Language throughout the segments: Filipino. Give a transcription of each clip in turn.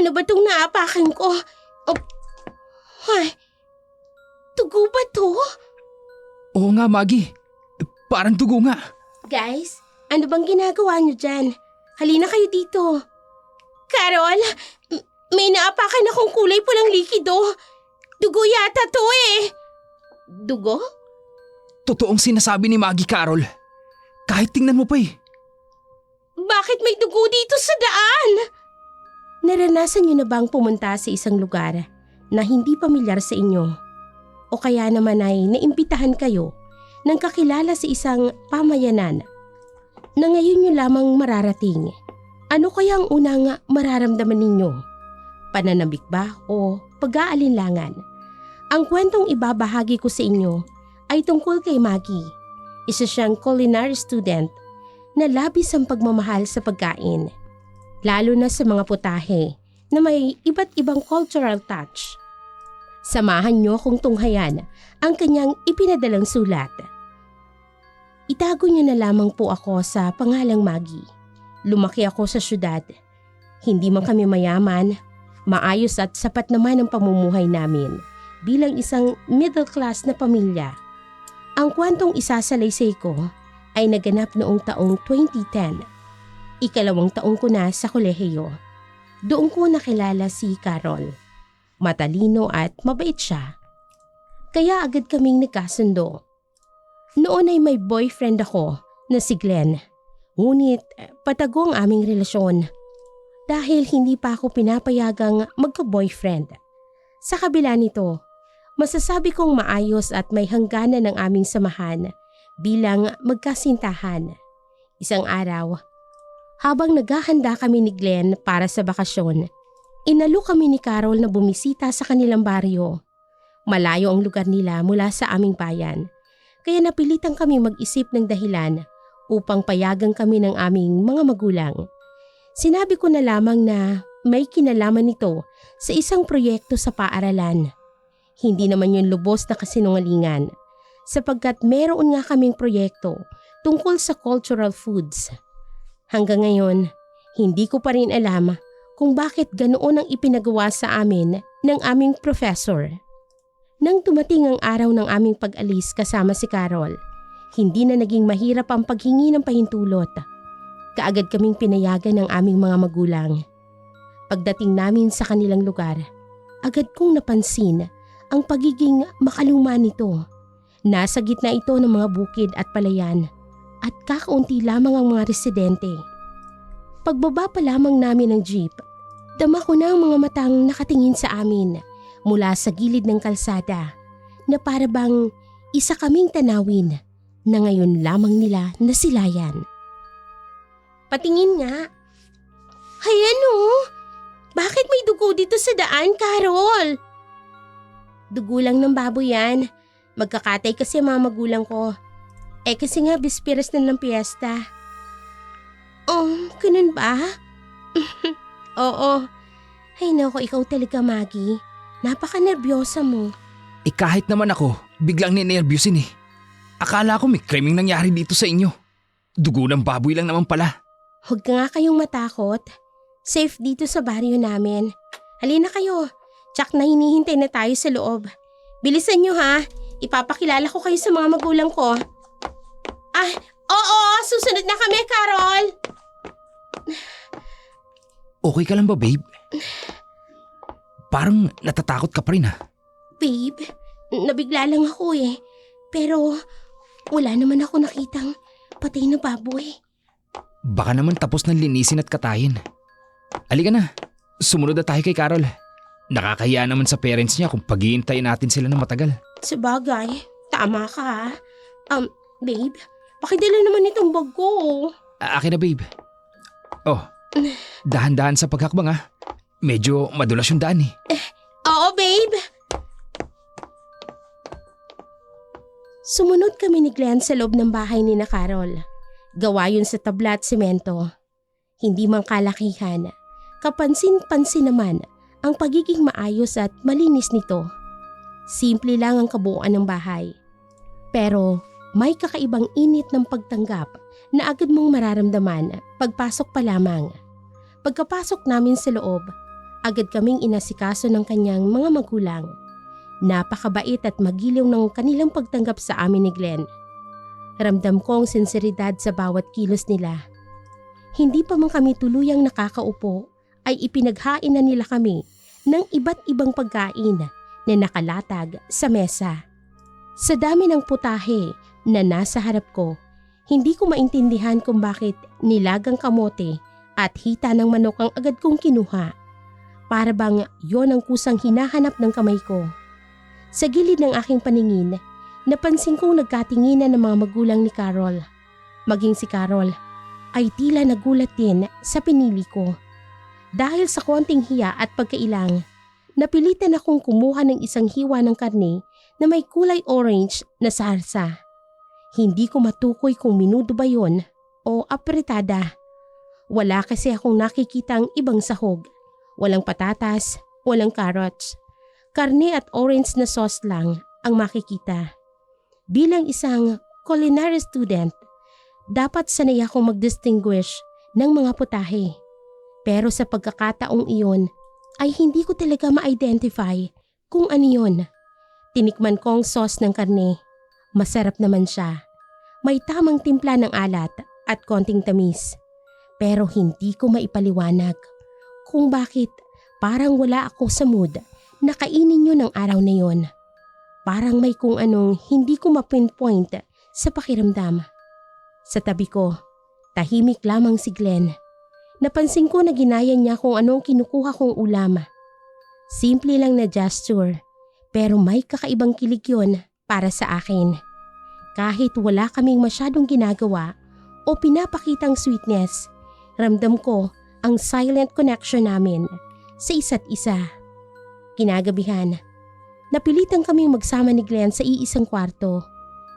Ano ba itong naapakan ko? Oh, ay, dugo ba to? Oo nga, Maggie. Parang dugo nga. Guys, ano bang ginagawa niyo dyan? Halina kayo dito. Carol, may naapakan akong kulay pulang likido. Dugo yata to eh. Dugo? Totoong sinasabi ni Maggie, Carol. Kahit tingnan mo pa eh. Bakit may dugo dito sa daan? Naranasan niyo na bang pumunta sa isang lugar na hindi pamilyar sa inyo? O kaya naman ay naimbitahan kayo ng kakilala sa isang pamayanan na ngayon niyo lamang mararating? Ano kaya ang unang mararamdaman ninyo? Pananabik ba o pag-aalinlangan? Ang kwentong ibabahagi ko sa inyo ay tungkol kay Maggie. Isa siyang culinary student na labis ang pagmamahal sa pagkain, lalo na sa mga putahe na may iba't ibang cultural touch. Samahan niyo akong tunghayan ang kanyang ipinadalang sulat. Itago niyo na lamang po ako sa pangalang Maggie. Lumaki ako sa syudad. Hindi man kami mayaman, maayos at sapat naman ang pamumuhay namin bilang isang middle class na pamilya. Ang kwentong isasalaysay ko ay naganap noong taong 2010. Ikalawang taong ko na sa kolehiyo. Doon ko nakilala si Carol. Matalino at mabait siya. Kaya agad kaming nagkasundo. Noon ay may boyfriend ako na si Glenn. Ngunit patago ang aming relasyon dahil hindi pa ako pinapayagang magka-boyfriend. Sa kabila nito, masasabi kong maayos at may hangganan ng aming samahan bilang magkasintahan. Isang araw, habang naghahanda kami ni Glenn para sa bakasyon, inalok kami ni Carol na bumisita sa kanilang baryo. Malayo ang lugar nila mula sa aming bayan, kaya napilitan kami mag-isip ng dahilan upang payagan kami ng aming mga magulang. Sinabi ko na lamang na may kinalaman nito sa isang proyekto sa paaralan. Hindi naman yun lubos na kasinungalingan sapagkat meron nga kaming proyekto tungkol sa cultural foods. Hanggang ngayon, hindi ko pa rin alam kung bakit ganoon ang ipinagawa sa amin ng aming professor. Nang dumating ang araw ng aming pag-alis kasama si Carol, hindi na naging mahirap ang paghingi ng pahintulot. Kaagad kaming pinayagan ng aming mga magulang. Pagdating namin sa kanilang lugar, agad kong napansin ang pagiging makaluma nito. Nasa gitna ito ng mga bukid at palayan at kakaunti lamang ang mga residente. Pagbaba pa lamang namin ng jeep, dama ko na ang mga matang nakatingin sa amin mula sa gilid ng kalsada na para bang isa kaming tanawin na ngayon lamang nila nasilayan. Patingin nga. Hayan oh! Bakit may dugo dito sa daan, Carol? Dugo lang ng baboy yan. Magkakatay kasi ang mga magulang ko. Kasi nga bispiras na ng piyesta. Oh, ganun ba? Oo. Ay naku, ikaw talaga, Maggie. Napaka-nervyosa mo. Kahit naman ako, biglang ninervyusin eh. Akala ko may krimeng nangyari dito sa inyo. Dugo ng baboy lang naman pala. Huwag ka nga kayong matakot. Safe dito sa baryo namin. Halina kayo. Tsak na hinihintay na tayo sa loob. Bilisan nyo ha. Ipapakilala ko kayo sa mga magulang ko. Oo, susunod na kami, Carol. Okay ka lang ba, babe? Parang natatakot ka pa rin ha. Babe, nabigla lang ako eh. Pero wala naman ako nakitang patay na baboy. Baka naman tapos ng linisin at katayin. Halika na, sumunod na tayo kay Carol. Nakakahiya naman sa parents niya kung pag-iintayin natin sila ng matagal. Sabagay, tama ka ha. Babe, pakidala naman itong bag ko. Akin na, babe. Oh, dahan-dahan sa paghakbang ha. Medyo madulas yung daan eh. Oo, babe. Sumunod kami ni Glenn sa loob ng bahay ni na Carol. Gawa yun sa tabla at semento. Hindi man kalakihan, kapansin-pansin naman ang pagiging maayos at malinis nito. Simple lang ang kabuuan ng bahay. Pero may kakaibang init ng pagtanggap na agad mong mararamdaman pagpasok pa lamang. Pagkapasok namin sa loob, Agad kaming inasikaso ng kanyang mga magulang. Napakabait at magiliw ng kanilang pagtanggap sa amin ni Glenn. Ramdam ko ang sinseridad sa bawat kilos nila. Hindi pa man kami tuluyang nakakaupo ay ipinaghain na nila kami ng iba't ibang pagkain na nakalatag sa mesa. Sa dami ng putahe na nasa harap ko, hindi ko maintindihan kung bakit nilagang kamote at hita ng manok ang agad kong kinuha. Para bang yon ang kusang hinahanap ng kamay ko. Sa gilid ng aking paningin, napansin kong nagkatinginan ng mga magulang ni Carol. Maging si Carol ay tila nagulat din sa pinili ko. Dahil sa konting hiya at pagkailang, napilitan akong kumuha ng isang hiwa ng karne na may kulay orange na sarsa. Hindi ko matukoy kung minudo ba yun o apritada. Wala kasi akong nakikitang ibang sahog. Walang patatas, walang carrots. Karne at orange na sauce lang ang makikita. Bilang isang culinary student, dapat sanay akong mag-distinguish ng mga putahe. Pero sa pagkakataong iyon ay hindi ko talaga ma-identify kung ano yun. Tinikman ko ang sauce ng karne. Masarap naman siya. May tamang timpla ng alat at konting tamis. Pero hindi ko maipaliwanag kung bakit parang wala ako sa mood na kainin yun ng araw na yun. Parang may kung anong hindi ko ma-pinpoint sa pakiramdam. Sa tabi ko, tahimik lamang si Glenn. Napansin ko na ginaya niya kung anong kinukuha kong ulam. Simple lang na gesture, pero may kakaibang kilig yun para sa akin. Kahit wala kaming masyadong ginagawa o pinapakitang sweetness, ramdam ko ang silent connection namin sa isa't isa. Kinagabihan, napilitan kaming magsama ni Glenn sa iisang kwarto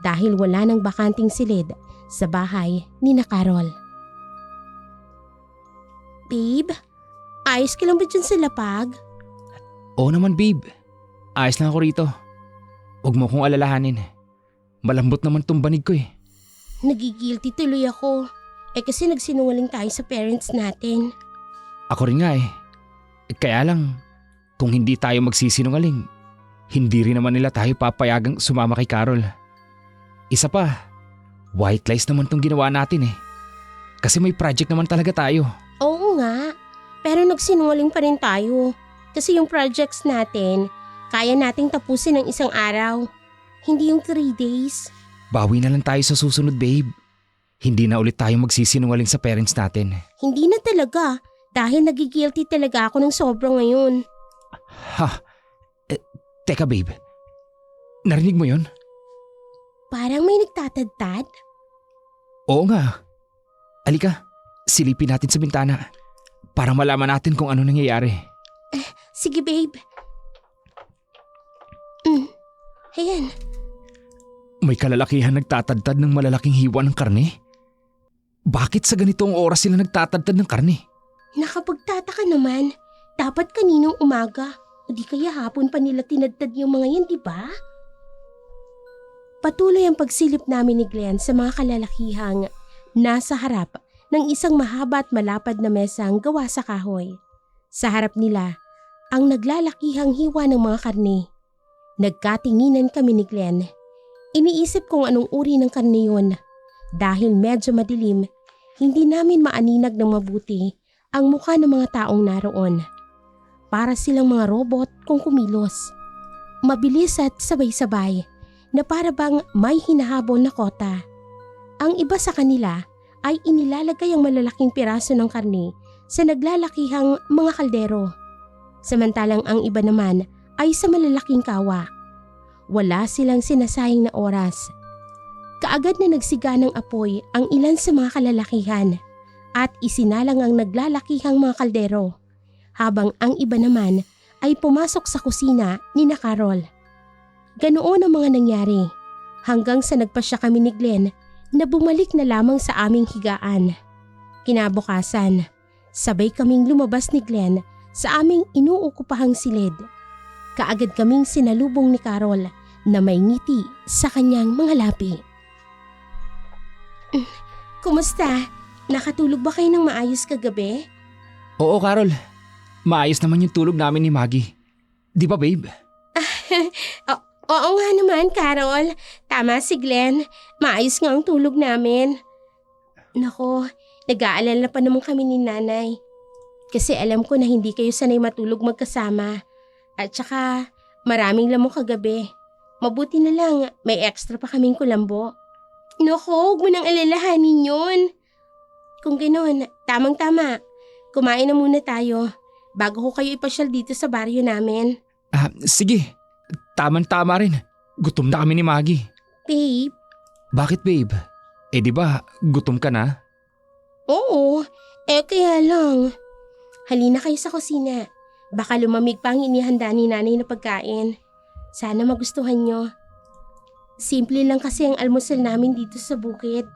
dahil wala nang bakanting silid sa bahay ni na Carol. Babe, ayos ka lang ba dyan sa lapag? Oo naman babe, ayos lang ako rito. Huwag mo kong alalahanin. Malambot naman tong banig ko eh. Nagigilty tuloy ako. Kasi nagsinungaling tayo sa parents natin. Ako rin nga eh. Kaya lang, kung hindi tayo magsisinungaling, hindi rin naman nila tayo papayagang sumama kay Carol. Isa pa, white lies naman tong ginawa natin eh. Kasi may project naman talaga tayo. Oo nga, pero nagsinungaling pa rin tayo. Kasi yung projects natin, kaya nating tapusin ng isang araw. Hindi yung 3 days. Bawi na lang tayo sa susunod babe. Hindi na ulit tayo magsisinungaling sa parents natin. Hindi na talaga, dahil nagigilty talaga ako ng sobra ngayon. Ha? Teka babe, narinig mo yon? Parang may nagtatadtad. Oo nga. Alika, silipin natin sa bintana para malaman natin kung ano nangyayari. Sige babe. Ayan. May kalalakihan nagtatadtad ng malalaking hiwa ng karne? Bakit sa ganitong oras sila nagtatadtad ng karne? Nakapagtataka naman. Dapat kaninong umaga. O di kaya hapon pa nila tinadtad yung mga yan, di ba? Patuloy ang pagsilip namin ni Glenn sa mga kalalakihang nasa harap ng isang mahaba at malapad na mesang gawa sa kahoy. Sa harap nila, ang naglalakihang hiwa ng mga karne. Nagkatinginan kami ni Glenn. Iniisip kung anong uri ng karne yun. Dahil medyo madilim, hindi namin maaninag ng mabuti ang mukha ng mga taong naroon. Para silang mga robot kung kumilos. Mabilis at sabay-sabay na para bang may hinahabol na kota. Ang iba sa kanila ay inilalagay ang malalaking piraso ng karne sa naglalakihang mga kaldero. Samantalang ang iba naman ay sa malalaking kawa. Wala silang sinasayang na oras. Kaagad na nagsiga ng apoy ang ilan sa mga kalalakihan at isinalang ang naglalakihang mga kaldero habang ang iba naman ay pumasok sa kusina ni na Carol. Ganoon ang mga nangyari hanggang sa nagpasya kami ni Glenn na bumalik na lamang sa aming higaan. Kinabukasan, sabay kaming lumabas ni Glenn sa aming inuukupahang silid. Kaagad kaming sinalubong ni Carol na may ngiti sa kanyang mga labi. Kumusta? Nakatulog ba kayo ng maayos kagabi? Oo Carol, maayos naman yung tulog namin ni Maggie. Di ba, babe? Oo nga naman, Carol. Tama si Glenn. Maayos nga ang tulog namin. Nako, nag-aalala pa naman kami ni nanay. Kasi alam ko na hindi kayo sanay matulog magkasama. At saka, maraming lamok kagabi. Mabuti na lang, may extra pa kaming kulambo. Nako, huwag mo nang alalahanin yun. Kung ganoon, tamang-tama. Kumain na muna tayo bago ko kayo ipasyal dito sa baryo namin. Sige. Tama rin. Gutom na kami ni Maggie. Babe? Bakit, babe? Di ba, gutom ka na? Oo, kaya lang. Halina kayo sa kusina. Baka lumamig pa ang inihanda ni nanay na pagkain. Sana magustuhan nyo. Simple lang kasi ang almusal namin dito sa bukid.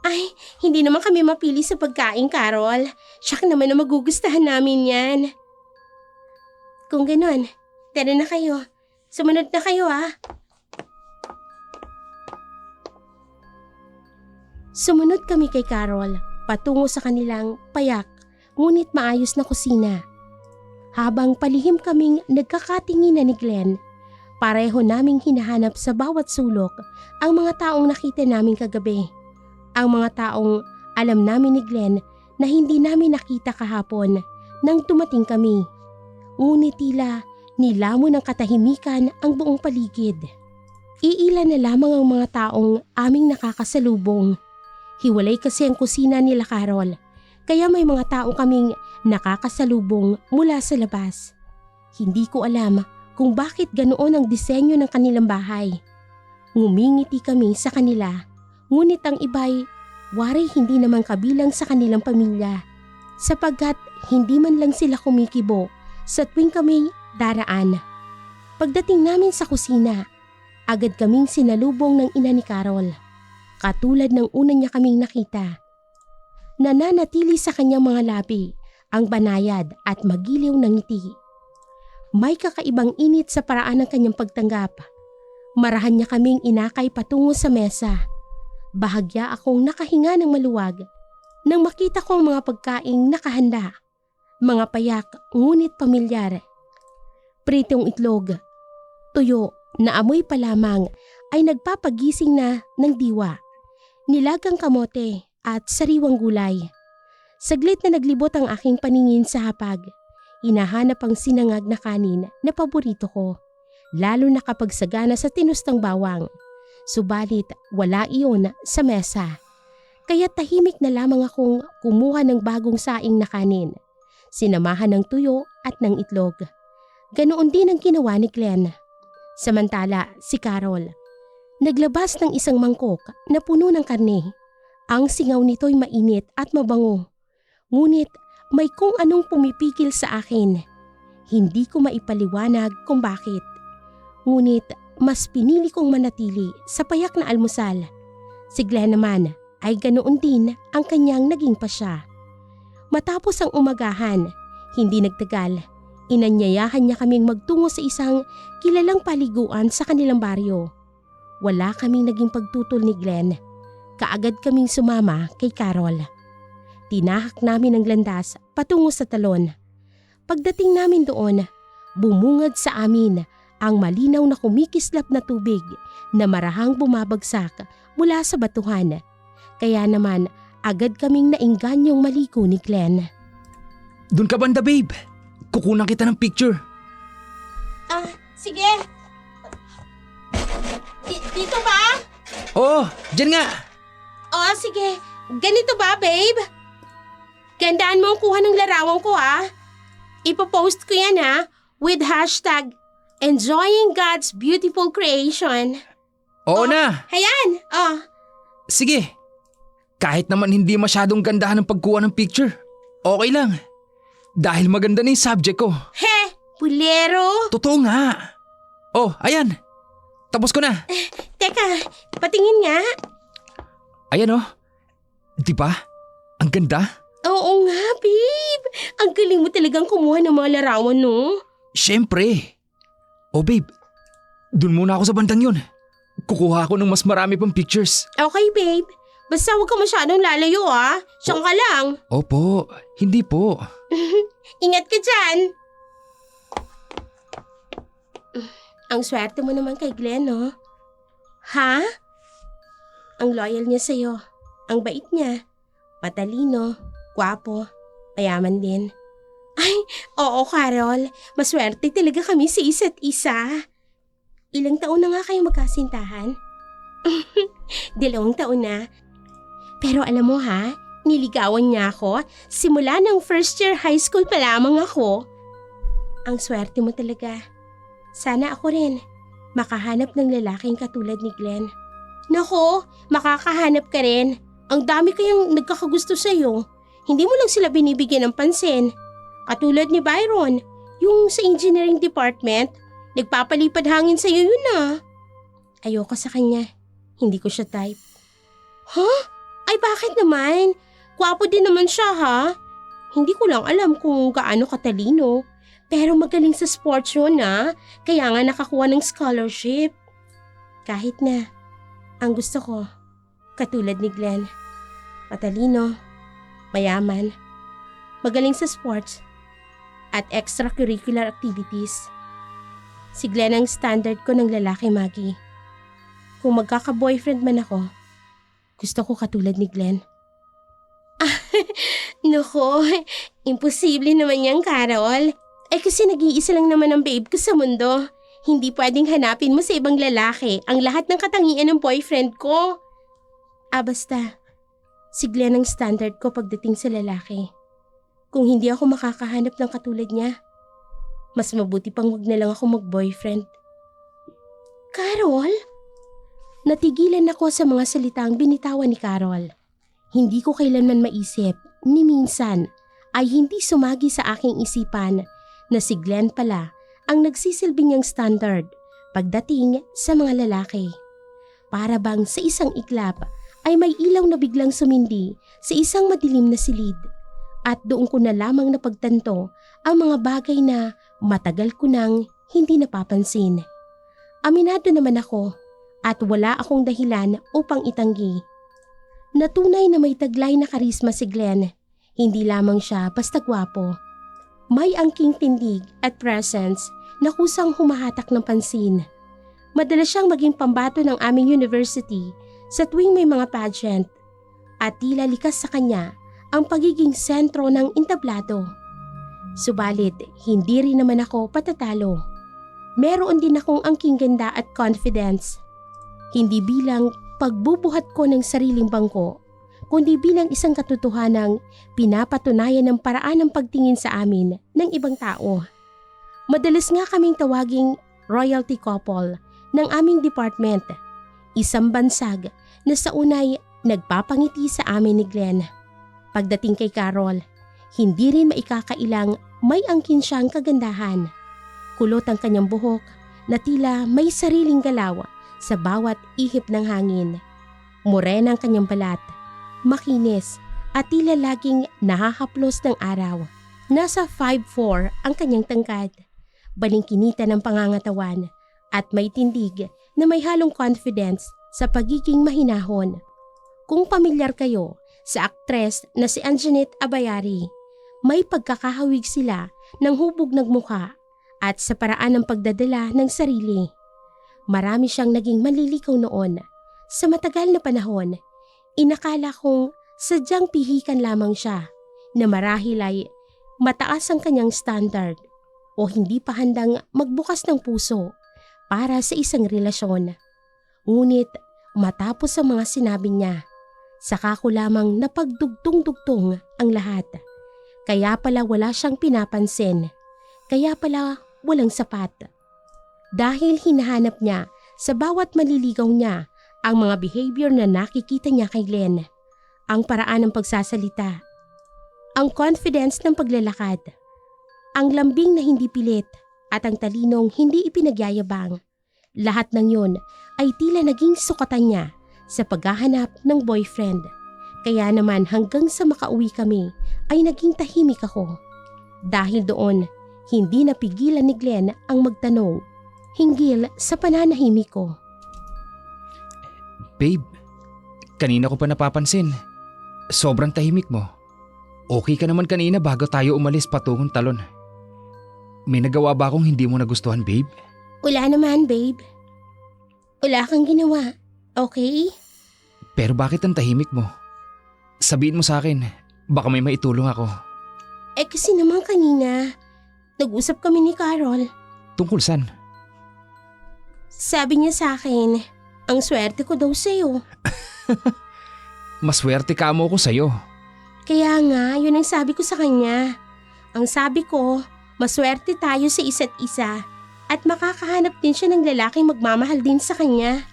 Ay, hindi naman kami mapili sa pagkain, Carol. Siyak naman na magugustahan namin yan. Kung ganon, tara na kayo. Sumunod na kayo Sumunod kami kay Carol, patungo sa kanilang payak, ngunit maayos na kusina. Habang palihim kaming nagkakatinginan ni Glenn, pareho naming hinahanap sa bawat sulok ang mga taong nakita namin kagabi. Ang mga taong alam namin ni Glenn na hindi namin nakita kahapon nang dumating kami. Ngunit tila nilamon ng katahimikan ang buong paligid. Iilan na lamang ang mga taong aming nakakasalubong. Hiwalay kasi ang kusina nila Carol, kaya may mga tao kaming nakakasalubong mula sa labas. Hindi ko alam kung bakit ganoon ang disenyo ng kanilang bahay. Ngumingiti kami sa kanila, ngunit ang iba'y waray hindi naman kabilang sa kanilang pamilya, sapagkat hindi man lang sila kumikibo sa tuwing kami daraan. Pagdating namin sa kusina, agad kaming sinalubong ng ina ni Carol. Katulad ng una niya kaming nakita. Nananatili sa kanyang mga labi ang banayad at magiliw ng ngiti. May kakaibang init sa paraan ng kanyang pagtanggap. Marahan niya kaming inakay patungo sa mesa. Bahagya akong nakahinga ng maluwag nang makita ko ang mga pagkaing nakahanda. Mga payak ngunit pamilyar. Pritong itlog, tuyo na amoy pa lamang ay nagpapagising na ng diwa. Nilagang kamote at sariwang gulay. Saglit na naglibot ang aking paningin sa hapag. Hinahanap ang sinangag na kanin na paborito ko, lalo na kapag sagana sa tinustang bawang. Subalit wala iyon sa mesa. Kaya tahimik na lamang akong kumuha ng bagong saing na kanin. Sinamahan ng tuyo at ng itlog. Ganoon din ang ginawa ni Glenn. Samantala si Carol, naglabas ng isang mangkok na puno ng karne. Ang singaw nito'y mainit at mabango. Ngunit may kung anong pumipigil sa akin. Hindi ko maipaliwanag kung bakit. Ngunit mas pinili kong manatili sa payak na almusal. Si Glenn naman ay ganoon din ang kanyang naging pasya. Matapos ang umagahan, hindi nagtagal, inanyayahan niya kaming magtungo sa isang kilalang paliguan sa kanilang baryo. Wala kaming naging pagtutol ni Glenn. Kaagad kaming sumama kay Carol. Tinahak namin ang landas patungo sa talon. Pagdating namin doon, bumungad sa amin ang malinaw na kumikislap na tubig na marahang bumabagsak mula sa batuhan. Kaya naman agad kaming naingganyong maligo ni Glenn. Doon ka banda, babe. Kukunan kita ng picture. Sige. Dito ba? Oo, dyan nga. Sige. Ganito ba, babe? Gandaan mo ang kuha ng larawan ko, Ipopost ko yan, with hashtag Enjoying God's Beautiful Creation. Oo na. Ayan. Sige. Kahit naman hindi masyadong gandahan ang pagkuha ng picture, okay lang. Dahil maganda na yung subject ko. He, pulero. Totoo nga. Oh, ayan. Tapos ko na. Teka, patingin nga. Ayan oh. Di ba? Ang ganda. Oo nga, babe. Ang galing mo talagang kumuha ng mga larawan, no? Siyempre. Oh babe, dun muna ako sa bandang yun. Kukuha ako ng mas marami pang pictures. Okay, babe. Basta huwag ka masyadong lalayo, Siyang ka lang. Opo, hindi po. Ingat ka dyan! Ang swerte mo naman kay Glenn, no? Ha? Ang loyal niya sa'yo. Ang bait niya. Matalino, gwapo, mayaman din. Ay, oo Carol. Maswerte talaga kami sa isa't isa. Ilang taon na nga kayo magkasintahan? 2 taon na. Pero alam mo ha, niligawan niya ako simula ng first year high school pa lamang ako. Ang swerte mo talaga. Sana ako rin makahanap ng lalaking katulad ni Glenn. Nako, makakahanap ka rin. Ang dami kayang nagkakagusto sa'yo. Hindi mo lang sila binibigyan ng pansin. Katulad ni Byron, yung sa engineering department, nagpapalipad hangin sa'yo yun ah. Ayoko sa kanya. Hindi ko siya type. Huh? Ay bakit naman? Gwapo din naman siya ha. Hindi ko lang alam kung gaano katalino. Pero magaling sa sports yun ah. Kaya nga nakakuha ng scholarship. Kahit na, ang gusto ko, katulad ni Glenn. Matalino, mayaman, magaling sa sports, at extracurricular activities. Si Glenn ang standard ko ng lalaki, Maggie. Kung magkaka-boyfriend man ako, gusto ko katulad ni Glenn. Nako, imposible naman yan, Carol. Kasi nag-iisa lang naman ang babe ko sa mundo. Hindi pwedeng hanapin mo sa ibang lalaki ang lahat ng katangian ng boyfriend ko. Basta, si Glenn ang standard ko pagdating sa lalaki. Kung hindi ako makakahanap ng katulad niya, mas mabuti pang wag na lang ako mag-boyfriend. Carol? Natigilan ako sa mga salitang binitawan ni Carol. Hindi ko kailanman maisip, ni minsan, ay hindi sumagi sa aking isipan na si Glenn pala ang nagsisilbing niyang standard pagdating sa mga lalaki. Para bang sa isang iglap ay may ilaw na biglang sumindi sa isang madilim na silid at doon ko na lamang napagtanto ang mga bagay na matagal ko nang hindi napapansin. Aminado naman ako at wala akong dahilan upang itanggi. Natunay na may taglay na karisma si Glenn. Hindi lamang siya basta gwapo. May angking tindig at presence na kusang humahatak ng pansin. Madalas siyang maging pambato ng aming university sa tuwing may mga pageant at tila likas sa kanya ang pagiging sentro ng entablado. Subalit, hindi rin naman ako patatalo. Meron din akong angking ganda at confidence. Hindi bilang pagbubuhat ko ng sariling bangko, kundi bilang isang katotohanang pinapatunayan ng paraan ng pagtingin sa amin ng ibang tao. Madalas nga kaming tawaging royalty couple ng aming department. Isang bansag na sa unay nagpapangiti sa amin ni Glenn. Pagdating kay Carol, hindi rin maikakailang may angkin siyang kagandahan. Kulot ang kanyang buhok na tila may sariling galaw sa bawat ihip ng hangin. Morena ang kanyang balat, makinis at tila laging nahahaplos ng araw. Nasa 5'4" ang kanyang tangkad, balingkinita ng pangangatawan at may tindig na may halong confidence sa pagiging mahinahon. Kung pamilyar kayo sa aktres na si Anjanette Abayari, may pagkakahawig sila ng hubog ng mukha at sa paraan ng pagdadala ng sarili. Marami siyang naging manlilikaw noon. Sa matagal na panahon, inakala kong sadyang pihikan lamang siya na marahil ay mataas ang kanyang standard o hindi pa handang magbukas ng puso para sa isang relasyon. Ngunit matapos ang mga sinabi niya, saka ko lamang napagdugtong-dugtong ang lahat. Kaya pala wala siyang pinapansin. Kaya pala walang sapat. Dahil hinahanap niya sa bawat maliligaw niya ang mga behavior na nakikita niya kay Glenn. Ang paraan ng pagsasalita, ang confidence ng paglalakad, ang lambing na hindi pilit at ang talinong hindi ipinagyayabang. Lahat ng yon ay tila naging sukatan niya sa paghahanap ng boyfriend. Kaya naman hanggang sa makauwi kami ay naging tahimik ako. Dahil doon, hindi napigilan ni Glenn ang magtanong hinggil sa pananahimik ko. Babe, kanina ko pa napapansin. Sobrang tahimik mo. Okay ka naman kanina bago tayo umalis patungong talon. May nagawa ba akong hindi mo nagustuhan, babe? Wala naman, babe. Wala kang ginawa, okay? Pero bakit ang tahimik mo? Sabihin mo sa akin, baka may maitulong ako. Kasi naman kanina, nag-usap kami ni Carol. Tungkol saan? Sabi niya sa akin, ang swerte ko daw sa'yo. Maswerte ka mo ko sa'yo. Kaya nga, yun ang sabi ko sa kanya. Ang sabi ko, maswerte tayo sa isa't isa at makakahanap din siya ng lalaking magmamahal din sa kanya.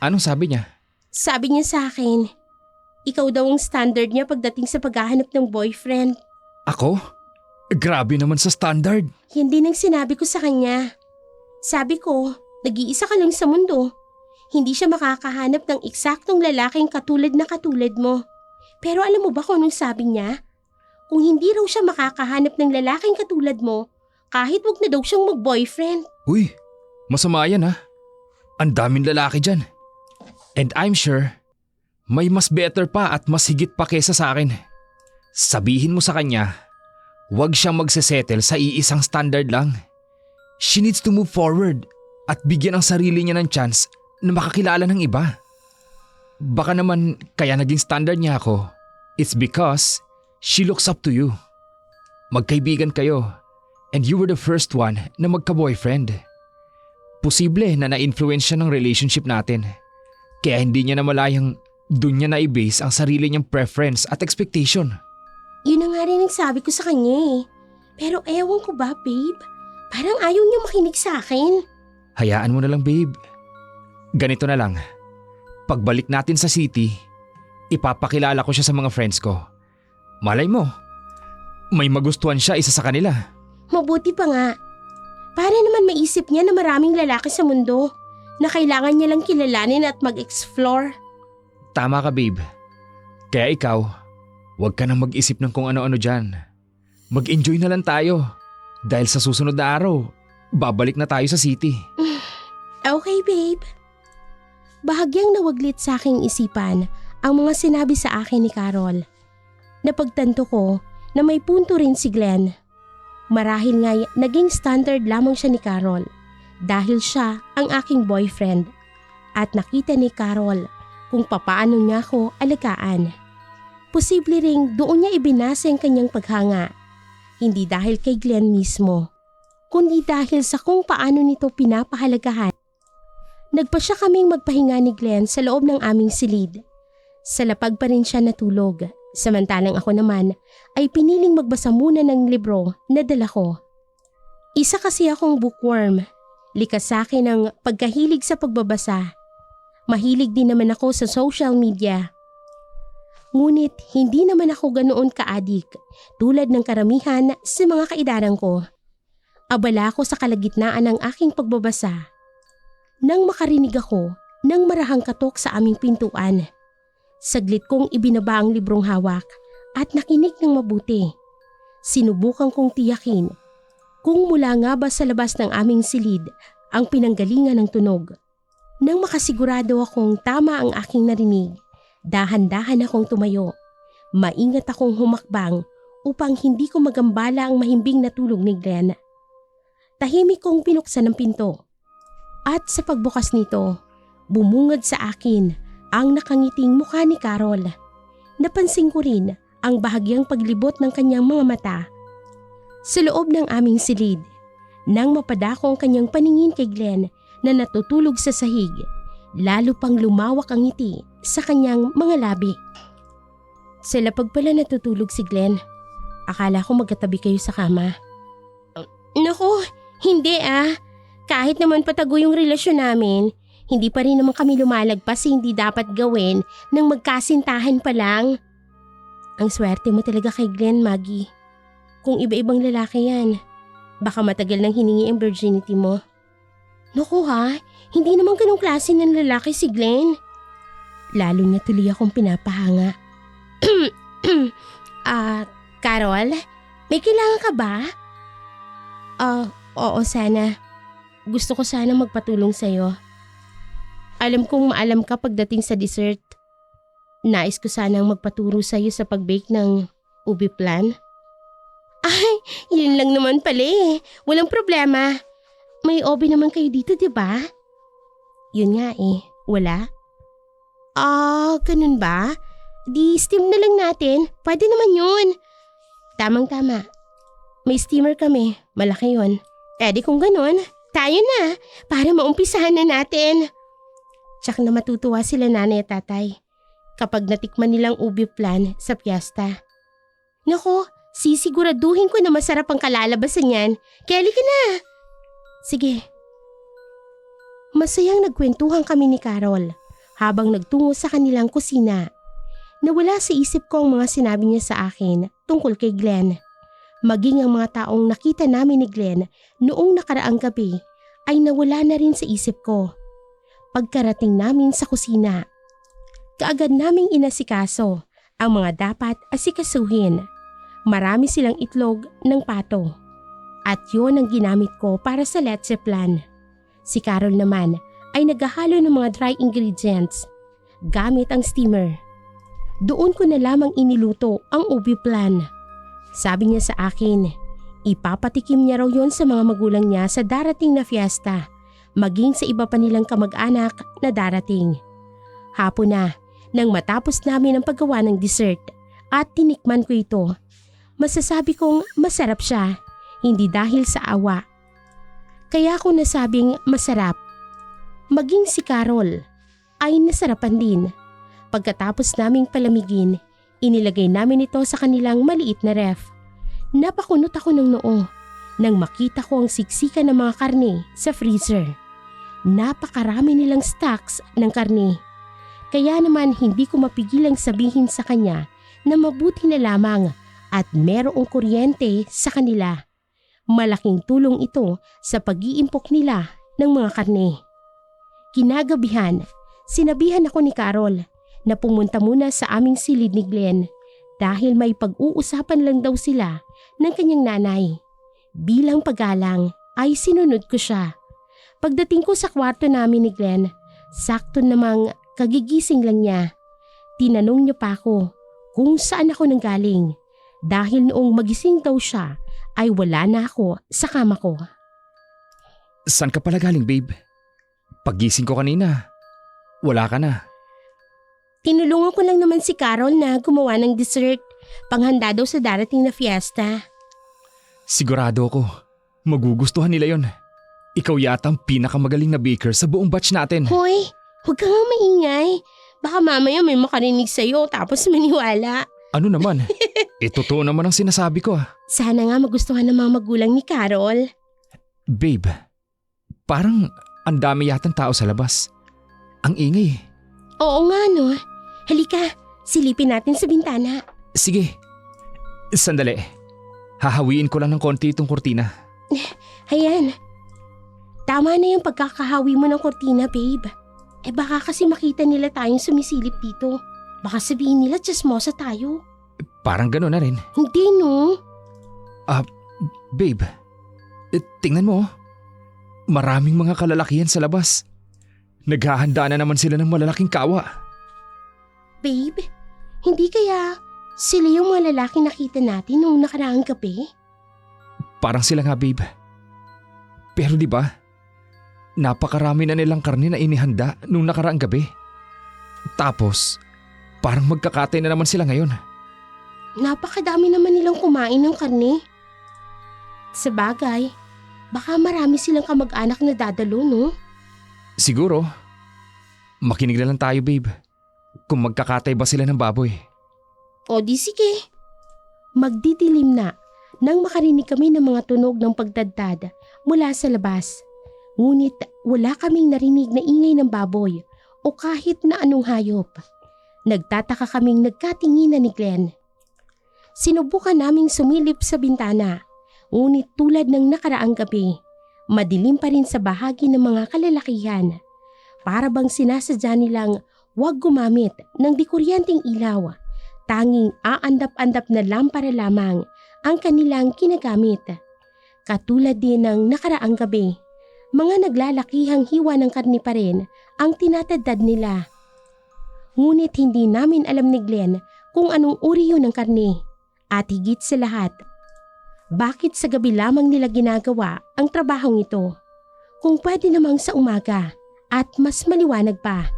Anong sabi niya? Sabi niya sa akin, ikaw daw ang standard niya pagdating sa paghahanap ng boyfriend. Ako? Grabe naman sa standard. Yan din ang sinabi ko sa kanya. Sabi ko, nag-iisa ka lang sa mundo. Hindi siya makakahanap ng eksaktong lalaking katulad na katulad mo. Pero alam mo ba kung anong sabi niya? Kung hindi raw siya makakahanap ng lalaking katulad mo, kahit wag na daw siyang mag-boyfriend. Uy, masama yan ha. Ang daming lalaki dyan. And I'm sure, may mas better pa at mas higit pa kesa sa akin. Sabihin mo sa kanya, huwag siyang magsesettle sa iisang standard lang. She needs to move forward at bigyan ang sarili niya ng chance na makakilala ng iba. Baka naman kaya naging standard niya ako, it's because she looks up to you. Magkaibigan kayo and you were the first one na magka-boyfriend. Posible na na-influence siya ng relationship natin. Kaya hindi niya na malayang dun niya na-i-base ang sarili niyang preference at expectation. Yun na nga rin ang sabi ko sa kanya eh. Pero ewan ko ba, babe? Parang ayaw niya makinig sa akin. Hayaan mo na lang, babe. Ganito na lang. Pagbalik natin sa city, ipapakilala ko siya sa mga friends ko. Malay mo, may magustuhan siya isa sa kanila. Mabuti pa nga. Para naman maisip niya na maraming lalaki sa mundo na kailangan niya lang kilalanin at mag-explore. Tama ka, babe. Kaya ikaw, huwag ka nang mag-isip ng kung ano-ano dyan. Mag-enjoy na lang tayo. Dahil sa susunod na araw, babalik na tayo sa city. Okay, babe. Bahagyang nawaglit sa aking isipan ang mga sinabi sa akin ni Carol. Napagtanto ko na may punto rin si Glenn. Marahil nga naging standard lamang siya ni Carol dahil siya ang aking boyfriend at nakita ni Carol kung papaano niya ako alagaan. Posible ring doon niya ibinasa ang kanyang paghanga, hindi dahil kay Glenn mismo, kundi dahil sa kung paano nito pinapahalagahan. Nagpa siya kaming magpahinga ni Glenn sa loob ng aming silid. Sa lapag pa rin siya natulog, samantalang ako naman ay piniling magbasa muna ng libro na dala ko. Isa kasi akong bookworm, likas sa akin ang pagkahilig sa pagbabasa. Mahilig din naman ako sa social media. Ngunit hindi naman ako ganoon ka-adik tulad ng karamihan sa mga kaedaran ko. Abala ako sa kalagitnaan ng aking pagbabasa nang makarinig ako ng marahang katok sa aming pintuan. Saglit kong ibinaba ang librong hawak at nakinig ng mabuti. Sinubukan kong tiyakin kung mula nga ba sa labas ng aming silid ang pinanggalingan ng tunog. Nang makasigurado akong tama ang aking narinig, dahan-dahan akong tumayo. Maingat akong humakbang upang hindi ko magambala ang mahimbing na tulog ni Glenn. Tahimik kong pinuksan ang pinto. At sa pagbukas nito, bumungad sa akin ang nakangiting mukha ni Carol. Napansin ko rin ang bahagyang paglibot ng kanyang mga mata. Sa loob ng aming silid, nang mapadako ang kanyang paningin kay Glenn na natutulog sa sahig, lalo pang lumawak ang ngiti sa kanyang mga labi. Sa lapag pala natutulog si Glenn. Akala ko magkatabi kayo sa kama. Naku, hindi ah. Kahit naman patago yung relasyon namin, hindi pa rin naman kami lumalagpas sa hindi dapat gawin nang magkasintahan pa lang. Ang swerte mo talaga kay Glenn, Maggie. Kung iba-ibang lalaki yan, baka matagal nang hiningi ang virginity mo. Naku ha, hindi naman ganong klase ng lalaki si Glenn. Lalo niya tuloy akong pinapahanga. Carol, may kailangan ka ba? Oo sana. Gusto ko sana magpatulong sa'yo. Alam kong maalam ka pagdating sa dessert. Nais ko sanang magpaturo sa iyo sa pag-bake ng ubi flan. Ay, yun lang naman pala eh. Walang problema. May oven naman kayo dito, di ba? Yun nga eh, wala? Ganun ba? Di steam na lang natin. Pwede naman yun. Tamang-tama. May steamer kami. Malaki yun. Di kung ganun, tayo na. Para maumpisahan na natin. Tsak na matutuwa sila nanay at tatay kapag natikman nilang ubi flan sa piyesta. Nako, sisiguraduhin ko na masarap ang kalalabasan niyan. Kelly ka na. Sige. Masayang nagkwentuhan kami ni Carol habang nagtungo sa kanilang kusina. Nawala sa isip ko ang mga sinabi niya sa akin tungkol kay Glenn. Maging ang mga taong nakita namin ni Glenn noong nakaraang gabi ay nawala na rin sa isip ko. Pagkarating namin sa kusina, kaagad naming inasikaso ang mga dapat asikasuhin. Marami silang itlog ng pato at yun ang ginamit ko para sa leche flan. Si Carol naman ay naghahalo ng mga dry ingredients gamit ang steamer. Doon ko na lamang iniluto ang ubi flan. Sabi niya sa akin, ipapatikim niya raw yon sa mga magulang niya sa darating na fiesta, maging sa iba pa nilang kamag-anak na darating. Hapon na, nang matapos namin ang paggawa ng dessert at tinikman ko ito, masasabi kong masarap siya, hindi dahil sa awa. Kaya ako nasabing masarap. Maging si Carol ay nasarapan din. Pagkatapos naming palamigin, inilagay namin ito sa kanilang maliit na ref. Napakunot ako ng noo nang makita ko ang siksikan ng mga karne sa freezer. Napakarami nilang stocks ng karne. Kaya naman hindi ko mapigilang sabihin sa kanya na mabuti na lamang at merong kuryente sa kanila. Malaking tulong ito sa pag-iimpok nila ng mga karne. Kinagabihan, sinabihan ako ni Carol na pumunta muna sa aming silid ni Glenn dahil may pag-uusapan lang daw sila ng kanyang nanay. Bilang paggalang ay sinunod ko siya. Pagdating ko sa kwarto namin ni Glenn, sakto namang kagigising lang niya. Tinanong niya pa ako kung saan ako nanggaling dahil noong magising daw siya ay wala na ako sa kama ko. Saan ka pala galing, babe? Paggising ko kanina, wala ka na. Tinulungan ko lang naman si Carol na gumawa ng dessert, panghanda daw sa darating na fiesta. Sigurado ako, magugustuhan nila yon. Ikaw yata ang pinakamagaling na baker sa buong batch natin. Hoy, huwag ka nga maingay. Baka mamaya may makarinig sa'yo tapos maniwala. Ano naman? Totoo naman ang sinasabi ko. Sana nga magustuhan ng mga magulang ni Carol. Babe, parang ang dami yatang tao sa labas. Ang ingay. Oo nga no. Halika, silipin natin sa bintana. Sige, sandali. Hahawiin ko lang ng konti itong kurtina. Ayan. Tama na yung pagkakahawi mo ng kurtina, babe. Baka kasi makita nila tayong sumisilip dito. Baka sabihin nila tsismosa tayo. Parang gano'n na rin. Hindi no. Babe, tingnan mo. Maraming mga kalalakihan sa labas. Naghahanda na naman sila ng malalaking kawa. Babe, hindi kaya sila yung mga lalaki nakita natin noong nakaraang gabi? Parang sila nga, babe. Pero di ba, napakarami na nilang karne na inihanda noong nakaraang gabi. Tapos, parang magkakatay na naman sila ngayon. Napakadami naman nilang kumain ng karne. Sa bagay, baka marami silang kamag-anak na dadalo, no? Siguro. Makinig na lang tayo, babe. Kung magkakatay ba sila ng baboy. O di sige. Magdidilim na nang makarinig kami ng mga tunog ng pagdadad mula sa labas. Ngunit wala kaming narinig na ingay ng baboy o kahit na anong hayop. Nagtataka kaming nagkatinginan ni Glenn. Sinubukan naming sumilip sa bintana, ngunit tulad ng nakaraang gabi, madilim pa rin sa bahagi ng mga kalalakihan. Para bang sinasadya nilang huwag gumamit ng dikuryenteng ilaw, tanging aandap-andap na lampara lamang ang kanilang kinagamit. Katulad din ng nakaraang gabi, mga naglalakihang hiwa ng karni pa rin ang tinatadad nila. Ngunit hindi namin alam ni Glenn kung anong uri yun ng karne. At higit sa lahat, bakit sa gabi lamang nila ginagawa ang trabahong ito? Kung pwede namang sa umaga at mas maliwanag pa.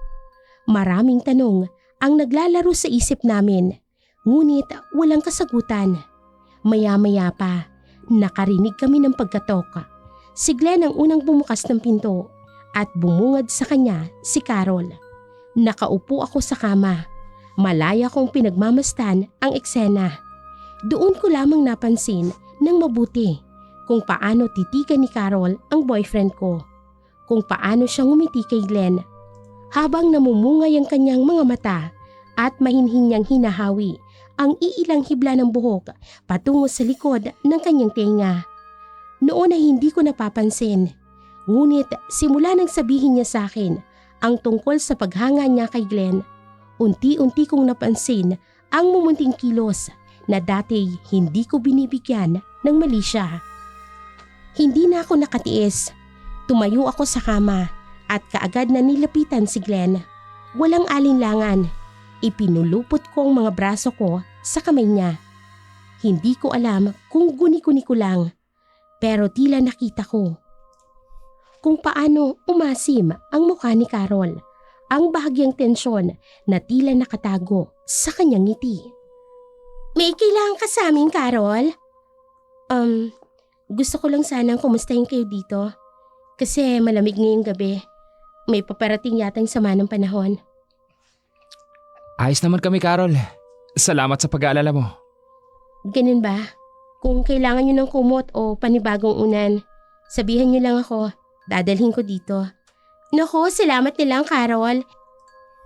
Maraming tanong ang naglalaro sa isip namin, ngunit walang kasagutan. Maya-maya pa, nakarinig kami ng pagkatok. Si Glenn ang unang bumukas ng pinto at bumungad sa kanya si Carol. Nakaupo ako sa kama. Malaya kong pinagmamastan ang eksena. Doon ko lamang napansin ng mabuti kung paano titigan ni Carol ang boyfriend ko. Kung paano siya ngumiti kay Glenn habang namumungay ang kanyang mga mata at mahinhin niyang hinahawi ang iilang hibla ng buhok patungo sa likod ng kanyang tenga. Noon ay hindi ko napapansin, ngunit simula nang sabihin niya sa akin ang tungkol sa paghanga niya kay Glenn, unti-unti kong napansin ang mumunting kilos na dati hindi ko binibigyan ng mali siya. Hindi na ako nakatiis. Tumayo ako sa kama at kaagad na nilapitan si Glenn. Walang alinlangan. Ipinulupot ko ang mga braso ko sa kamay niya. Hindi ko alam kung guni-guni ko lang, pero tila nakita ko kung paano umasim ang mukha ni Carol, ang bahagyang tensyon na tila nakatago sa kanyang ngiti. May kailangan ka sa amin, Carol? Gusto ko lang sanang kumustahin kayo dito. Kasi malamig ngayong gabi. May paparating yatang sama ng panahon. Ayos naman kami, Carol. Salamat sa pag-aalala mo. Ganun ba? Kung kailangan nyo ng kumot o panibagong unan, sabihan nyo lang ako. Dadalhin ko dito. Naku, salamat nilang, Carol.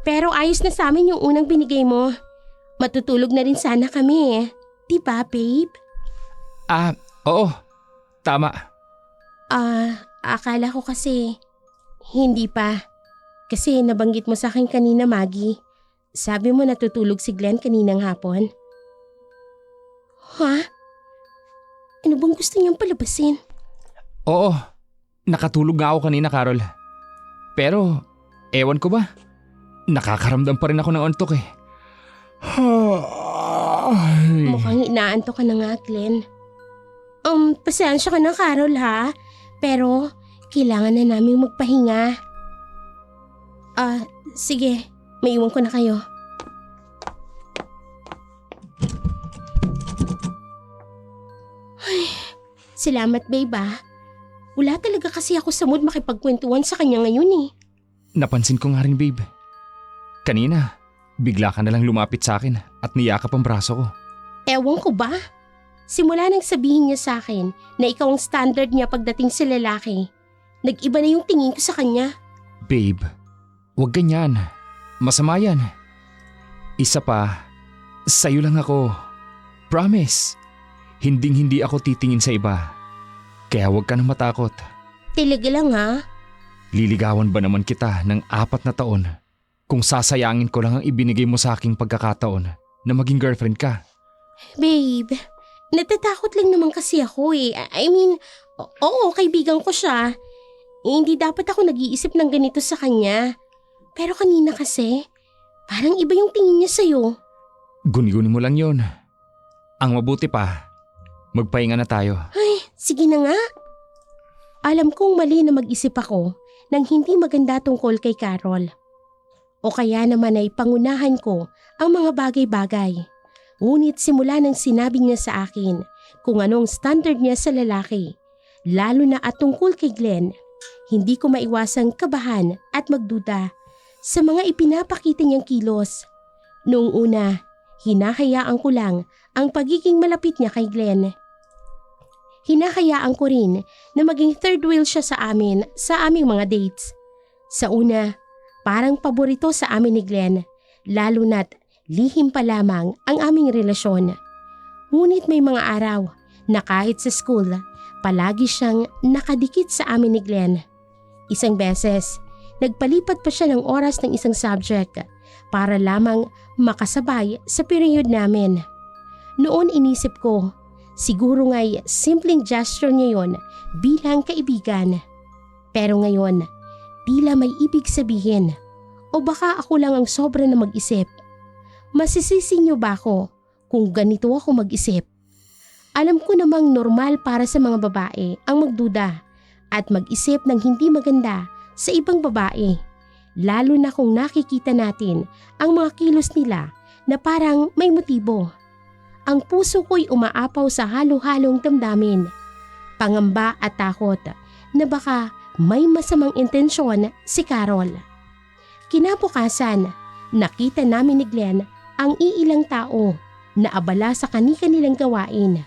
Pero ayos na sa amin yung unang binigay mo. Matutulog na rin sana kami eh. Diba, babe? Oo. Tama. Akala ko kasi hindi pa. Kasi nabanggit mo sa akin kanina, Maggie. Sabi mo natutulog si Glenn kaninang hapon. Ha? Ano bang gusto niyang palabasin? Oo. Nakatulog nga ako kanina, Carol. Pero, ewan ko ba? Nakakaramdam pa rin ako ng antok eh. Mukhang inaantok ka na nga, Glenn. Pasensya ka na, Carol, ha? Pero, kailangan na naming magpahinga. Sige. Maiwan ko na kayo. Ay, salamat, babe, ah. Wala talaga kasi ako sa mood makipagkwentuhan sa kanya ngayon eh. Napansin ko nga rin, babe. Kanina, bigla ka nalang lumapit sa akin at niyakap ang braso ko. Ewan ko ba? Simula nang sabihin niya sa akin na ikaw ang standard niya pagdating sa lalaki, nag-iba na yung tingin ko sa kanya. Babe, wag ganyan. Masama yan. Isa pa, sa'yo lang ako. Promise. Hinding-hindi ako titingin sa iba. Kaya wag ka nang matakot. Talaga lang ha? Liligawan ba naman kita ng 4 na taon kung sasayangin ko lang ang ibinigay mo sa aking pagkakataon na maging girlfriend ka? Babe, natatakot lang naman kasi ako eh. I mean, oo, kaibigan ko siya. Hindi dapat ako nag-iisip ng ganito sa kanya. Pero kanina kasi, parang iba yung tingin niya sa'yo. Guni-guni mo lang yon. Ang mabuti pa, magpahinga na tayo. Ay, sige na nga. Alam kong mali na mag-isip ako ng hindi maganda tungkol kay Carol. O kaya naman ay pangunahan ko ang mga bagay-bagay. Ngunit simula nang sinabi niya sa akin kung anong standard niya sa lalaki, lalo na at tungkol kay Glenn, hindi ko maiwasang kabahan at magduda sa mga ipinapakita niyang kilos. Noong una, hinahayaan ko lang ang pagiging malapit niya kay Glenn. Hinahayaan ko rin na maging third wheel siya sa amin sa aming mga dates. Sa una, parang paborito sa amin ni Glenn, lalo na't lihim pa lamang ang aming relasyon. Ngunit may mga araw na kahit sa school, palagi siyang nakadikit sa amin ni Glenn. Isang beses, nagpalipat pa siya ng oras ng isang subject para lamang makasabay sa period namin. Noon inisip ko, siguro nga'y simpleng gesture niya yon bilang kaibigan. Pero ngayon, tila may ibig sabihin O baka ako lang ang sobra na mag-isip? Masisisi niyo ba ako kung ganito ako mag-isip? Alam ko namang normal para sa mga babae ang magduda at mag-isip ng hindi maganda sa ibang babae. Lalo na kung nakikita natin ang mga kilos nila na parang may motibo. Ang puso ko'y umaapaw sa halo-halong damdamin, pangamba at takot na baka may masamang intensyon si Carol. Kinabukasan, nakita namin ni Glenn ang iilang tao na abala sa kani-kanilang gawain.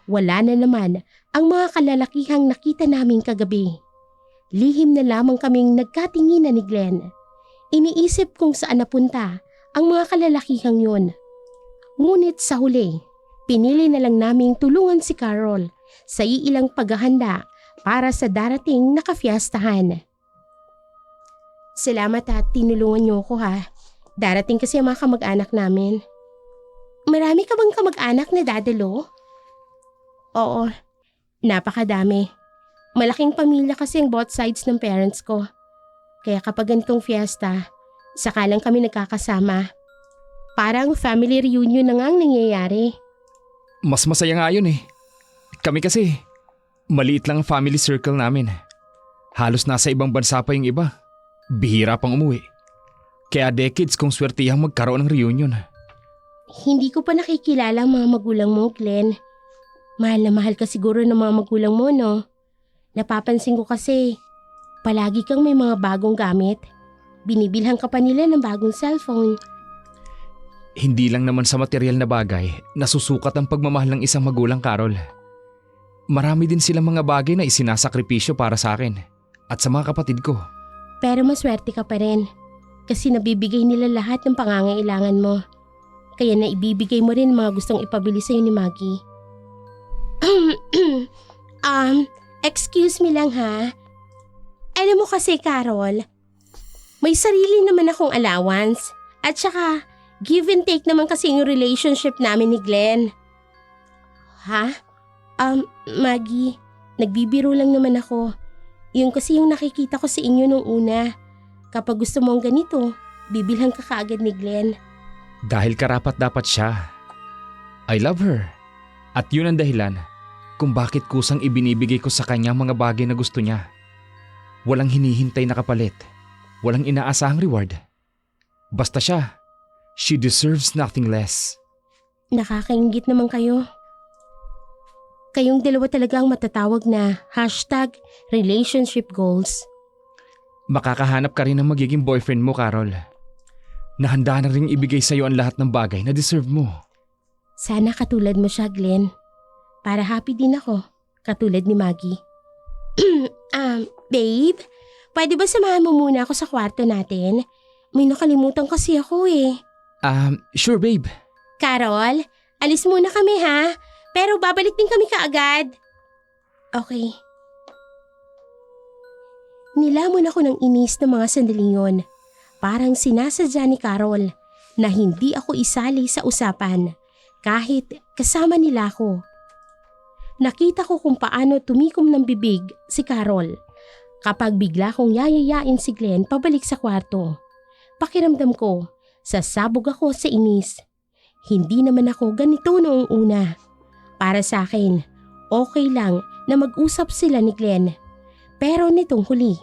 Wala na naman ang mga kalalakihang nakita namin kagabi. Lihim na lamang kaming nagkatinginan ni Glenn. Iniisip kung saan napunta ang mga kalalakihang yun. Ngunit sa huli, pinili na lang naming tulungan si Carol sa iilang paghahanda para sa darating na kafiyastahan. Salamat at tinulungan niyo ko ha. Darating kasi ang mga kamag-anak namin. Marami ka bang kamag-anak na dadalo? Oo, napakadami. Malaking pamilya kasi ang both sides ng parents ko. Kaya kapag ganitong fiesta, saka lang kami nagkakasama. Parang family reunion na nga ang nangyayari. Mas masaya nga yun eh. Kami kasi, maliit lang ang family circle namin. Halos nasa ibang bansa pa yung iba. Bihira pang umuwi. Kaya decades kong swertihang magkaroon ng reunion. Hindi ko pa nakikilala ang mga magulang mo, Glenn. Mahal na mahal ka siguro ng mga magulang mo, no? Napapansin ko kasi, palagi kang may mga bagong gamit. Binibilhan ka pa nila ng bagong cellphone. Hindi lang naman sa material na bagay nasusukat ang pagmamahal ng isang magulang, Carol. Marami din silang mga bagay na isinasakripisyo para sa akin at sa mga kapatid ko. Pero maswerte ka pa rin kasi nabibigay nila lahat ng pangangailangan mo. Kaya naibibigay mo rin mga gustong ipabili sa'yo ni Maggie. Excuse me lang ha. Alam mo kasi, Carol, may sarili naman akong allowance at saka give and take naman kasi yung relationship namin ni Glenn. Ha? Maggie, nagbibiro lang naman ako. Yung kasi yung nakikita ko sa inyo nung una. Kapag gusto mo ang ganito, bibilhan ka kaagad ni Glenn. Dahil karapat dapat siya. I love her. At yun ang dahilan kung bakit kusang ibinibigay ko sa kanya mga bagay na gusto niya. Walang hinihintay na kapalit. Walang inaasahang reward. Basta siya. She deserves nothing less. Nakakaingit naman kayo. Kayong dalawa talaga ang matatawag na #relationship goals. Makakahanap ka rin ng magiging boyfriend mo, Carol. Na handa na rin ibigay sa'yo ang lahat ng bagay na deserve mo. Sana katulad mo siya, Glenn. Para happy din ako, katulad ni Maggie. Babe, pwede ba samahan mo muna ako sa kwarto natin? May nakalimutan kasi ako eh. Sure babe. Carol, alis muna kami ha. Pero babalik din kami kaagad. Okay. Nilamon ako ng inis ng mga sandaling yon. Parang sinasadya ni Carol na hindi ako isali sa usapan kahit kasama nila ako. Nakita ko kung paano tumikom ng bibig si Carol kapag bigla kong yayayain si Glenn pabalik sa kwarto. Pakiramdam ko, sasabog ako sa inis. Hindi naman ako ganito noong una. Para sa akin, okay lang na mag-usap sila ni Glenn. Pero nitong huli,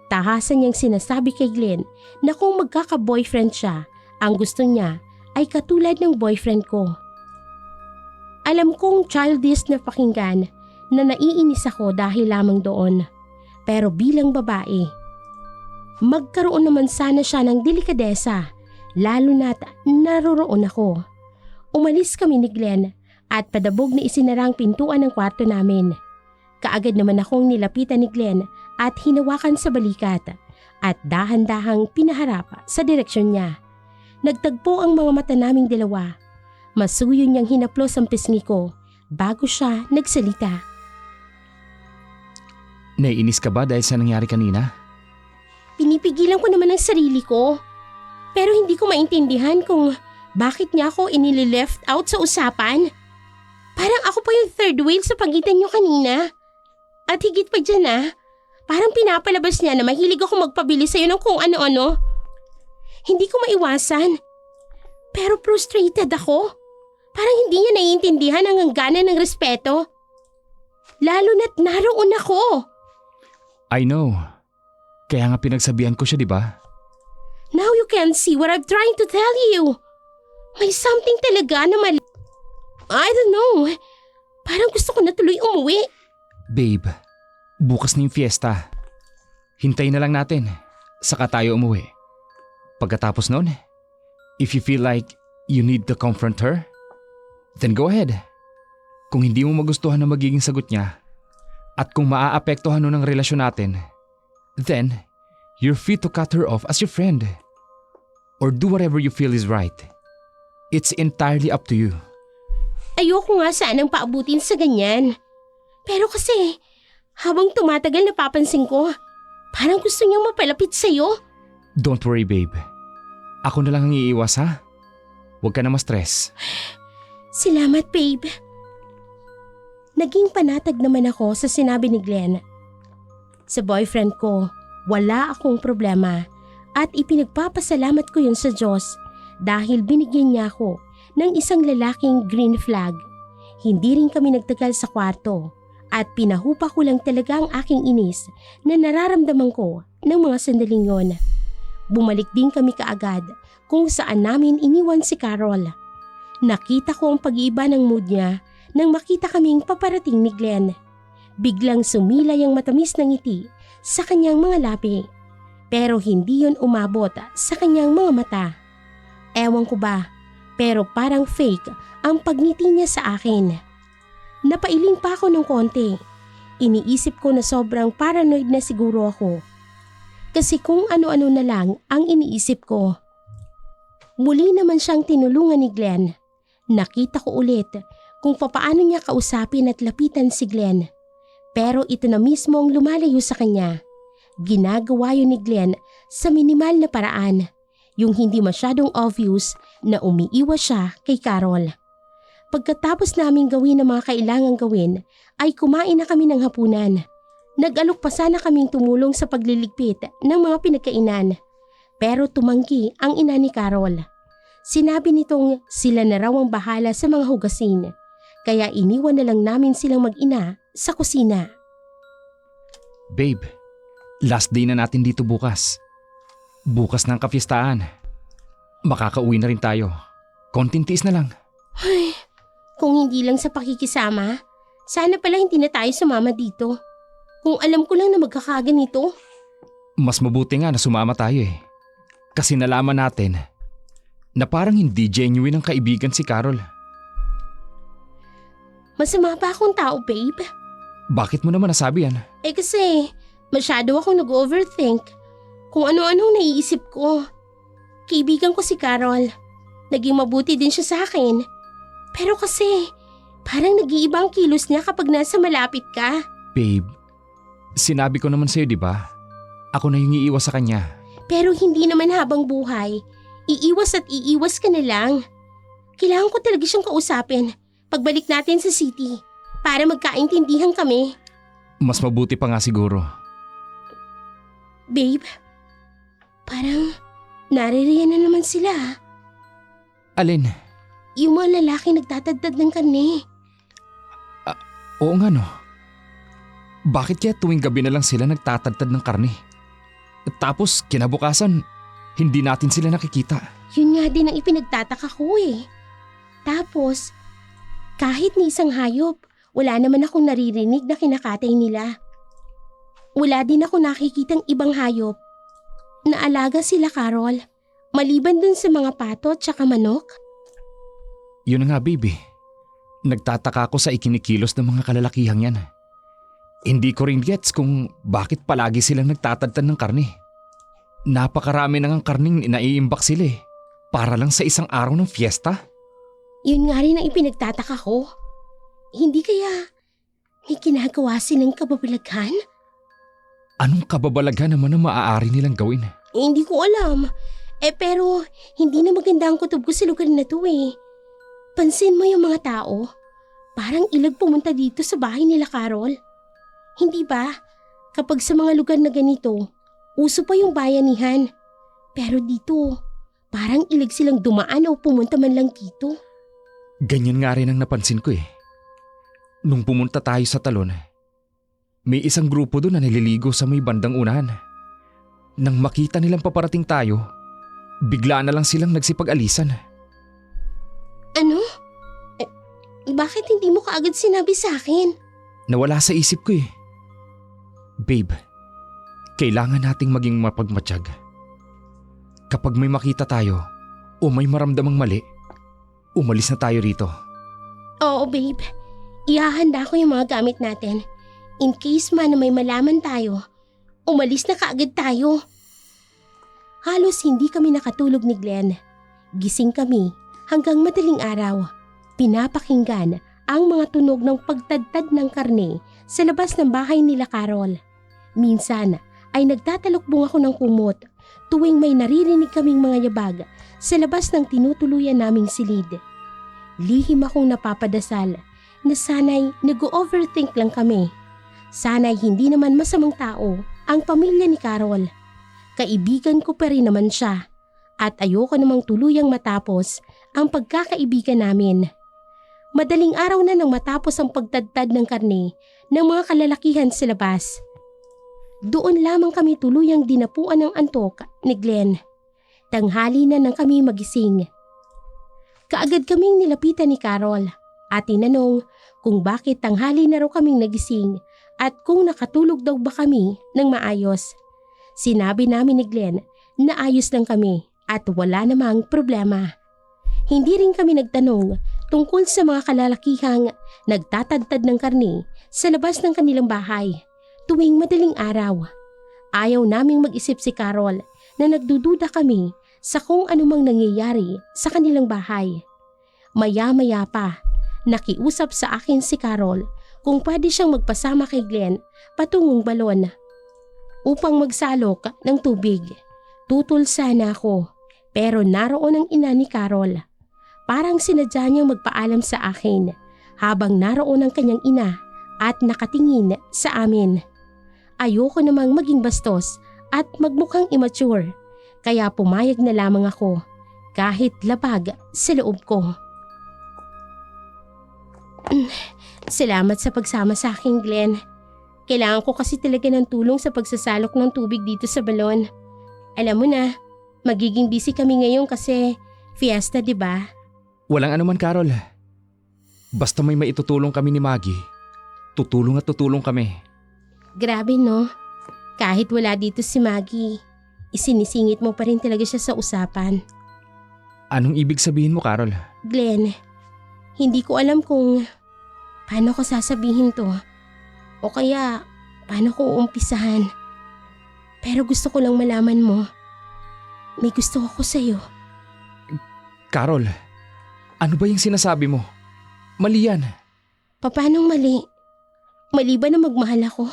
tahasan niyang sinasabi kay Glenn na kung magkaka-boyfriend siya, ang gusto niya ay katulad ng boyfriend ko. Alam kong childish na pakinggan na naiinis ako dahil lamang doon. Pero bilang babae, magkaroon naman sana siya ng delikadesa, lalo na't naroroon ako. Umalis kami ni Glenn at padabog na isinarang pintuan ng kwarto namin. Kaagad naman akong nilapitan ni Glenn at hinawakan sa balikat at dahan-dahang pinaharap sa direksyon niya. Nagtagpo ang mga mata naming dalawa. Masuyo niyang hinaplos ang pisngi ko bago siya nagsalita. Naiinis ka ba dahil sa nangyari kanina? Pinipigilan ko naman ang sarili ko. Pero hindi ko maintindihan kung bakit niya ako inili-left out sa usapan. Parang ako pa yung third wheel sa pagitan niyo kanina. At higit pa dyan parang pinapalabas niya na mahilig ako magpabili sa'yo ng kung ano-ano. Hindi ko maiwasan. Pero frustrated ako. Parang hindi niya naiintindihan ang hangganan ng respeto. Lalo na't naroon ako. I know. Kaya nga pinagsabihan ko siya, di ba? Now you can see what I'm trying to tell you. May something talaga na mali. I don't know. Parang gusto ko na tuloy umuwi. Babe, bukas na yung fiesta. Hintayin na lang natin. Saka tayo umuwi. Pagkatapos nun, if you feel like you need to confront her, then go ahead. Kung hindi mo magustuhan na magiging sagot niya, at kung maaapektuhan nun ang relasyon natin, then you're free to cut her off as your friend. Or do whatever you feel is right. It's entirely up to you. Ayoko nga sanang paabutin sa ganyan. Pero kasi, habang tumatagal napapansin ko, parang gusto niyang mapalapit sa'yo. Don't worry, babe. Ako na lang ang iiwas, ha? Huwag ka na ma-stress. Salamat, babe. Naging panatag naman ako sa sinabi ni Glenn. Sa boyfriend ko, wala akong problema at ipinagpapasalamat ko yun sa Diyos dahil binigyan niya ako ng isang lalaking green flag. Hindi rin kami nagtagal sa kwarto at pinahupa ko lang talaga ang aking inis na nararamdaman ko ng mga sandaling yon. Bumalik din kami kaagad kung saan namin iniwan si Carol. Nakita ko ang pag-iiba ng mood niya nang makita kaming paparating ni Glenn. Biglang sumilay ang matamis na ngiti sa kanyang mga labi. Pero hindi yon umabot sa kanyang mga mata. Ewan ko ba, pero parang fake ang pagngiti niya sa akin. Napailing pa ako ng konti. Iniisip ko na sobrang paranoid na siguro ako. Kasi kung ano-ano na lang ang iniisip ko. Muli naman siyang tinulungan ni Glenn. Nakita ko ulit kung papaano niya kausapin at lapitan si Glenn. Pero ito na mismo ang lumalayo sa kanya. Ginagawa yun ni Glenn sa minimal na paraan. Yung hindi masyadong obvious na umiiwas siya kay Carol. Pagkatapos naming gawin ang mga kailangang gawin ay kumain na kami ng hapunan. Nag-alok pa sana kaming tumulong sa pagliligpit ng mga pinagkainan. Pero tumanggi ang ina ni Carol. Sinabi nitong sila na raw ang bahala sa mga hugasin. Kaya iniwan na lang namin silang mag-ina sa kusina. Babe, last day na natin dito bukas. Bukas ng kapistahan. Makakauwi na rin tayo. Konting tiis na lang. Ay, kung hindi lang sa pakikisama, sana pala hindi na tayo sumama dito. Kung alam ko lang na magkakaganito. Mas mabuti nga na sumama tayo eh. Kasi nalaman natin na parang hindi genuine ang kaibigan si Carol. Masama pa akong tao, babe. Bakit mo naman nasabi yan? Eh kasi, masyado akong nag-overthink. Kung ano-anong naiisip ko. Kaibigan ko si Carol. Naging mabuti din siya sa akin. Pero kasi, parang nag-iibang kilos niya kapag nasa malapit ka. Babe, sinabi ko naman sa'yo, di ba? Ako na yung iiwas sa kanya. Pero hindi naman habang buhay. Iiwas at iiwas ka na lang. Kailangan ko talaga siyang kausapin pagbalik natin sa city para magkaintindihan kami. Mas mabuti pa nga siguro. Babe, parang naririyan na naman sila. Alin? Yung mga lalaki nagtatadtad ng karne. Oo nga no. Bakit kaya tuwing gabi na lang sila nagtatagtad ng karne? Tapos kinabukasan, hindi natin sila nakikita. Yun nga din ang ipinagtataka ko eh. Tapos, kahit ni isang hayop, wala naman akong naririnig na kinakatay nila. Wala din ako nakikitang ibang hayop. Naalaga sila, Carol. Maliban dun sa mga pato at saka manok. Yun na nga, baby. Nagtataka ako sa ikinikilos ng mga kalalakihang yan. Hindi ko rin gets kung bakit palagi silang nagtatagtad ng karne. Napakarami na ngang karning naiimbak sila eh. Para lang sa isang araw ng fiesta. Yun nga rin ang ipinagtataka ko. Hindi kaya may ginagawa silang kababalaghan? Anong kababalaghan naman ang maaari nilang gawin? Hindi ko alam. Pero hindi na maganda ang kutob ko sa lugar na to eh. Pansin mo yung mga tao. Parang ilag pumunta dito sa bahay nila, Carol. Hindi ba? Kapag sa mga lugar na ganito, uso pa yung bayanihan. Pero dito, Parang ilig silang dumaan o pumunta man lang dito. Ganyan nga rin ang napansin ko eh. Nung pumunta tayo sa talon, may isang grupo doon na nililigo sa may bandang unahan. Nang makita nilang paparating tayo, bigla na lang silang nagsipag-alisan. Ano? Bakit hindi mo kaagad sinabi sa akin? Nawala sa isip ko eh. Babe, kailangan nating maging mapagmatsyag. Kapag may makita tayo o may maramdamang mali, umalis na tayo rito. Oo, babe. Ihahanda ko yung mga gamit natin. In case man na may malaman tayo, umalis na kaagad tayo. Halos hindi kami nakatulog ni Glenn. Gising kami hanggang madaling araw. Pinapakinggan ang mga tunog ng pagtadtad ng karne sa labas ng bahay nila Carol. Minsan ay nagtatalokbong ako ng kumot tuwing may naririnig kaming mga yabag sa labas ng tinutuluyan naming silid. Lihim akong napapadasal na sana'y nag-overthink lang kami. Sana'y hindi naman masamang tao ang pamilya ni Carol. Kaibigan ko pa rin naman siya at ayoko namang tuluyang matapos ang pagkakaibigan namin. Madaling araw na nang matapos ang pagtadtad ng karne ng mga kalalakihan sa labas. Doon lamang kami tuluyang dinapuan ng antok ni Glenn. Tanghali na nang kami magising. Kaagad kaming nilapitan ni Carol at tinanong kung bakit tanghali na raw kaming nagising at kung nakatulog daw ba kami ng maayos. Sinabi namin ni Glenn na ayos lang kami at wala namang problema. Hindi rin kami nagtanong tungkol sa mga kalalakihang nagtatadtad ng karne sa labas ng kanilang bahay tuwing madaling araw. Ayaw naming mag-isip si Carol na nagdududa kami sa kung anumang nangyayari sa kanilang bahay. Maya-maya pa, nakiusap sa akin si Carol kung pwede siyang magpasama kay Glenn patungong balon upang magsalok ng tubig. Tutol sana ako pero naroon ang ina ni Carol. Parang sinadya niyang magpaalam sa akin habang naroon ang kanyang ina at nakatingin sa amin. Ayoko namang maging bastos at magmukhang immature kaya pumayag na lamang ako kahit labag sa loob ko. Salamat sa pagsama sa akin, Glenn. Kailangan ko kasi talaga ng tulong sa pagsasalok ng tubig dito sa balon. Alam mo na, magiging busy kami ngayon kasi fiesta, di ba? Walang anuman, Carol. Basta may maitutulong kami ni Maggie, tutulong at tutulong kami. Grabe no, kahit wala dito si Maggie, isinisingit mo pa rin talaga siya sa usapan. Anong ibig sabihin mo, Carol? Glenn, hindi ko alam kung paano ko sasabihin to o kaya paano ko uumpisahan. Pero gusto ko lang malaman mo, may gusto ako sa'yo. Carol, ano ba yung sinasabi mo? Mali yan. Paanong mali? Mali ba na magmahal ako?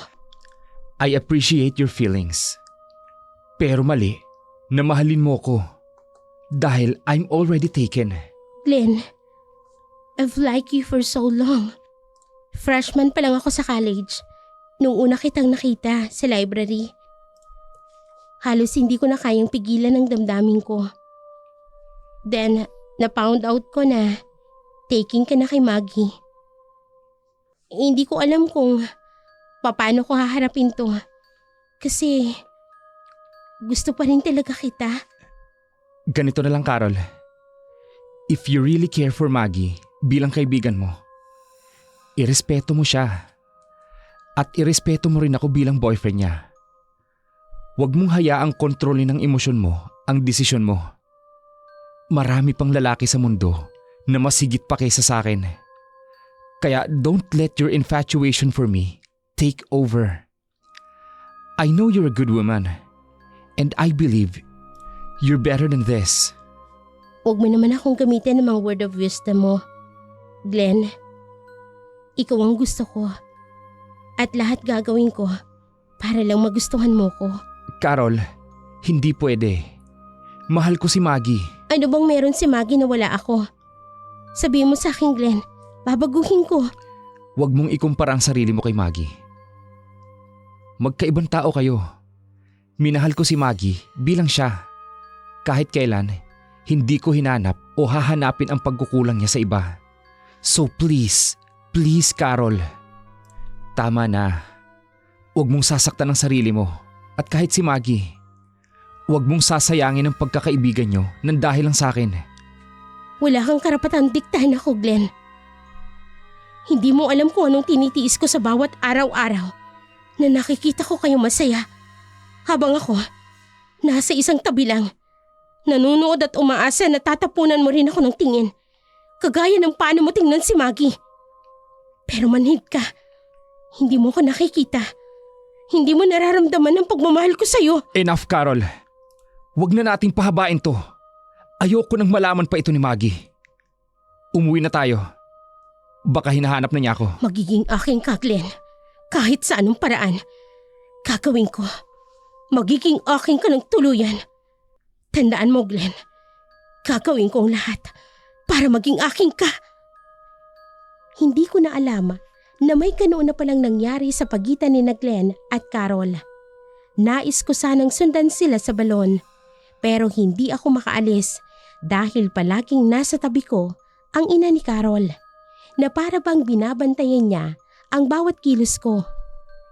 I appreciate your feelings. Pero mali na mahalin mo ko dahil I'm already taken. Glenn, I've liked you for so long. Freshman pa lang ako sa college nung una kitang nakita sa library. Halos hindi ko na kayang pigilan ang damdamin ko. Then, na-found out ko na taking ka na kay Maggie. Hindi ko alam kung paano ko haharapin to. Kasi gusto pa rin talaga kita. Ganito na lang, Carol. If you really care for Maggie bilang kaibigan mo, irespeto mo siya. At irespeto mo rin ako bilang boyfriend niya. Huwag mong hayaang kontrolin ng emosyon mo ang desisyon mo. Marami pang lalaki sa mundo na mas higit pa kaysa sa akin. Kaya don't let your infatuation for me take over. I know you're a good woman and I believe you're better than this. Huwag mo naman akong gamitin ng mga word of wisdom mo. Glenn, ikaw ang gusto ko. At lahat gagawin ko para lang magustuhan mo ko. Carol, hindi pwede. Mahal ko si Maggie. Ano bang meron si Maggie na wala ako? Sabihin mo sa akin, Glenn, babaguhin ko. Huwag mong ikumpara ang sarili mo kay Maggie. Magkaibang tao kayo. Minahal ko si Maggie bilang siya. Kahit kailan, Hindi ko hinanap o hahanapin ang pagkukulang niya sa iba. So please, please Carol. Tama na. Huwag mong sasaktan ang sarili mo. At kahit si Maggie, huwag mong sasayangin ang pagkakaibigan niyo nang dahil lang sa akin. Wala kang karapatang diktahan ako, Glenn. Hindi mo alam kung anong tinitiis ko sa bawat araw-araw na nakikita ko kayong masaya. Habang ako, nasa isang tabi lang, nanunood at umaasa na tatapunan mo rin ako ng tingin. Kagaya ng paano mo tingnan si Maggie. Pero manhid ka. Hindi mo ko nakikita. Hindi mo nararamdaman ang pagmamahal ko sa'yo. Enough, Carol. Huwag na nating pahabain to. Ayoko nang malaman pa ito ni Maggie. Umuwi na tayo. Baka hinahanap na niya ako. Magiging aking ka, Glenn. Kahit sa anong paraan. Gagawin ko. Magiging aking ka ng tuluyan. Tandaan mo, Glenn. Gagawin ko ang lahat para maging aking ka. Hindi ko na alam na may ganoon na palang nangyari sa pagitan ni Glenn at Carol. Nais ko sanang sundan sila sa balon, pero hindi ako makaalis dahil palaging nasa tabi ko ang ina ni Carol na para bang binabantayan niya ang bawat kilos ko.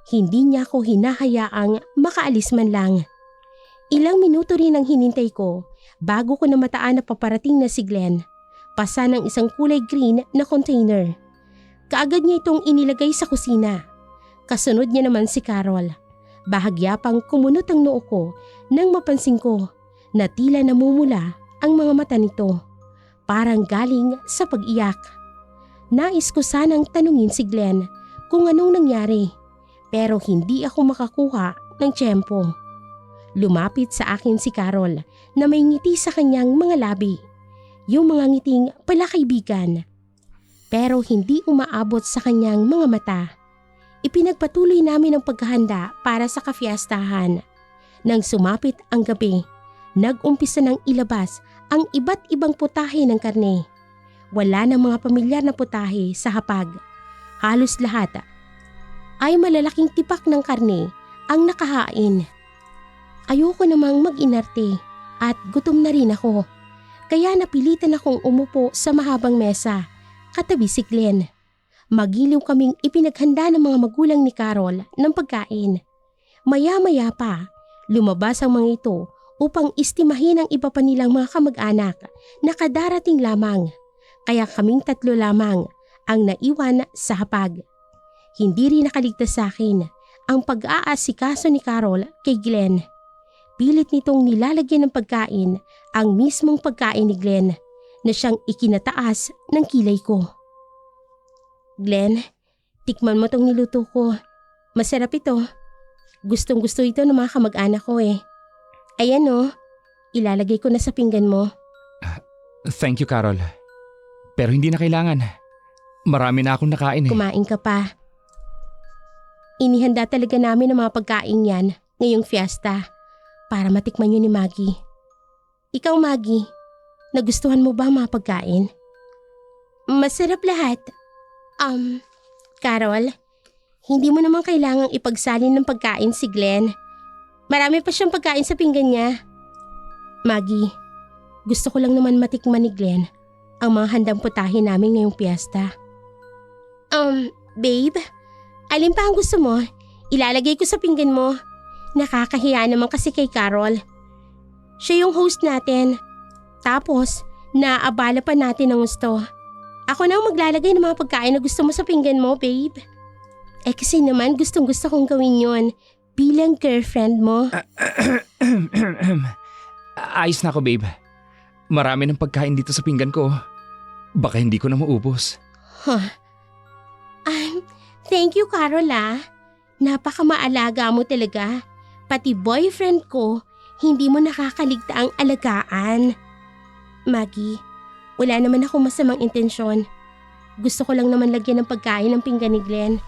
Hindi niya ako hinahayaang makaalis man lang. Ilang minuto rin ang hinintay ko bago ko namataan na paparating na si Glenn, pasa ng isang kulay green na container. Kaagad niya itong inilagay sa kusina. Kasunod niya naman si Carol. Bahagya pang kumunot ang noo ko nang mapansin ko na tila namumula ang mga mata nito. Parang galing sa pag-iyak. Nais ko sanang tanungin si Glenn kung anong nangyari, pero hindi ako makakuha ng tiyempo. Lumapit sa akin si Carol na may ngiti sa kanyang mga labi. Yung mga ngiting palakaibigan. Pero hindi umaabot sa kanyang mga mata. Ipinagpatuloy namin ang paghahanda para sa kafiestahan. Nang sumapit ang gabi, nag-umpisa ng ilabas ang iba't ibang putahe ng karne. Wala ng mga pamilyar na putahe sa hapag. Halos lahat ay malalaking tipak ng karne ang nakahain. Ayoko namang mag-inarte at gutom na rin ako. Kaya napilitan akong umupo sa mahabang mesa. Katabi si Glenn. Magiliw kaming ipinaghanda ng mga magulang ni Carol ng pagkain. Maya-maya pa, lumabas ang mga ito upang istimahin ang iba pa nilang mga kamag-anak na kadarating lamang. Kaya kaming tatlo lamang ang naiwan sa hapag. Hindi rin nakaligtas sa akin ang pag-aasikaso ni Carol kay Glenn. Pilit nitong nilalagyan ng pagkain ang mismong pagkain ni Glenn na siyang ikinataas ng kilay ko. Glenn, tikman mo tong niluto ko. Masarap ito. Gustong gusto ito ng mga kamag-anak ko eh. Ayan oh, ilalagay ko na sa pinggan mo. Thank you, Carol. Pero hindi na kailangan. Marami na akong nakain eh. Kumain ka pa. Inihanda talaga namin ang mga pagkain yan ngayong fiesta para matikman yun ni Maggie. Ikaw, Maggie, nagustuhan mo ba ang mga pagkain? Masarap lahat. Carol, hindi mo naman kailangang ipagsalin ng pagkain si Glenn. Marami pa siyang pagkain sa pinggan niya. Maggie, gusto ko lang naman matikman ni Glenn ang mga handang putahe namin ngayong piyesta. Babe, alin pa ang gusto mo? Ilalagay ko sa pinggan mo. Nakakahiya naman kasi kay Carol. Siya yung host natin. Tapos, naaabala pa natin ng gusto. Ako na ang maglalagay ng mga pagkain na gusto mo sa pinggan mo, babe. Eh kasi naman gustong gusto kong gawin yon bilang girlfriend mo. Ayos na ako, babe. Marami ng pagkain dito sa pinggan ko. Baka hindi ko na maubos. Thank you, Carol ah. Napakamaalaga mo talaga. Pati boyfriend ko, hindi mo nakakaligta ang alagaan. Maggie, wala naman akong masamang intensyon. Gusto ko lang naman lagyan ng pagkain ng pinggan ni Glenn.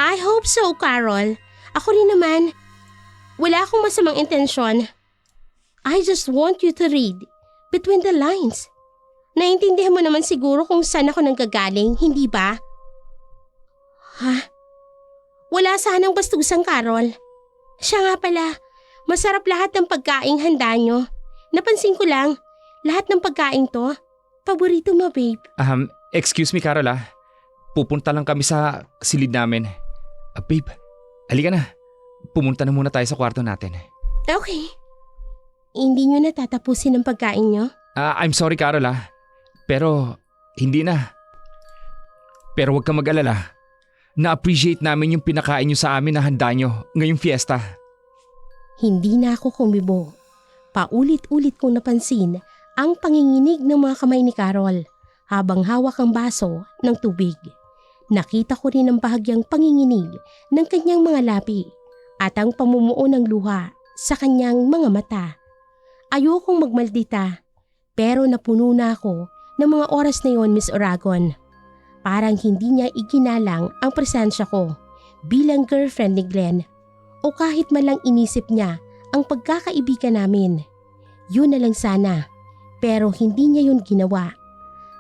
I hope so, Carol. Ako rin naman. Wala akong masamang intensyon. I just want you to read between the lines. Naintindihan mo naman siguro kung saan ako nanggagaling, hindi ba? Wala sanang bastusang, Carol. Siya nga pala, masarap lahat ng pagkaing handa nyo. Napansin ko lang, Lahat ng pagkain to, paborito mo, babe. Excuse me, Carol ah. Pupunta lang kami sa silid namin. Babe, halika na. Pumunta na muna tayo sa kwarto natin. Okay. Hindi nyo natatapusin ang pagkain nyo? I'm sorry, Carol ah. Pero, hindi na. Pero huwag kang mag-alala. Na-appreciate namin yung pinakain nyo sa amin na handa nyo ngayong fiesta. Hindi na ako kumibo. Paulit-ulit kong napansin ang panginginig ng mga kamay ni Carol habang hawak ang baso ng tubig. Nakita ko rin ang bahagyang panginginig ng kanyang mga labi at ang pamumuo ng luha sa kanyang mga mata. Ayokong magmaldita pero napuno na ako ng mga oras na yon, Miss Oragon. Parang hindi niya iginalang ang presensya ko bilang girlfriend ni Glenn o kahit man lang inisip niya ang pagkakaibigan namin. Yun na lang sana, pero hindi niya yun ginawa.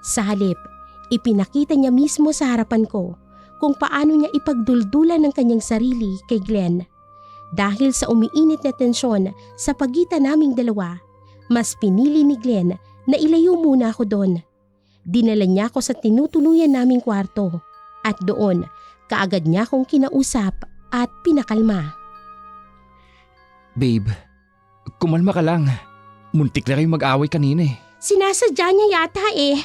Sa halip, ipinakita niya mismo sa harapan ko kung paano niya ipagduldulan ng kanyang sarili kay Glenn. Dahil sa umiinit na tensyon sa pagitan naming dalawa, mas pinili ni Glenn na ilayo muna ako doon. Dinala niya ako sa tinutuluyan naming kwarto at doon kaagad niya akong kinausap at pinakalma. Babe, kumalma ka lang. Muntik na kayong mag-away kanina eh. Sinasadya niya yata eh.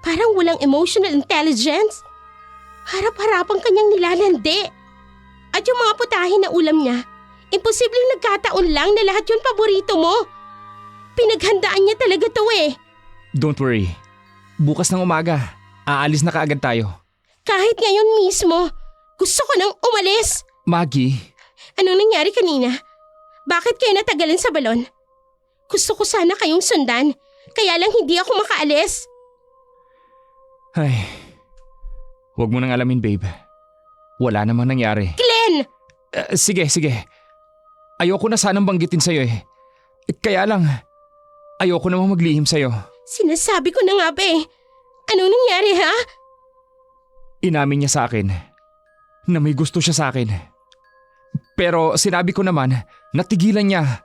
Parang walang emotional intelligence. Harap-harapang kanyang nilalandi. At yung mga putahe na ulam niya, imposibleng nagkataon lang na lahat yun paborito mo. Pinaghandaan niya talaga to eh. Don't worry. Bukas ng umaga, aalis na kaagad tayo. Kahit ngayon mismo, gusto ko nang umalis. Maggie. Anong nangyari kanina? Bakit kayo natagalan sa balon? Gusto ko sana kayong sundan, kaya lang hindi ako makaalis. Ay, huwag mo nang alamin, babe. Wala namang nangyari. Glenn! Sige. Ayoko na sanang banggitin sa'yo eh. Kaya lang, ayoko namang maglihim sa'yo. Sinasabi ko na nga ba eh. Anong nangyari ha? Inamin niya sa akin na may gusto siya sa akin. Pero sinabi ko naman na tigilan niya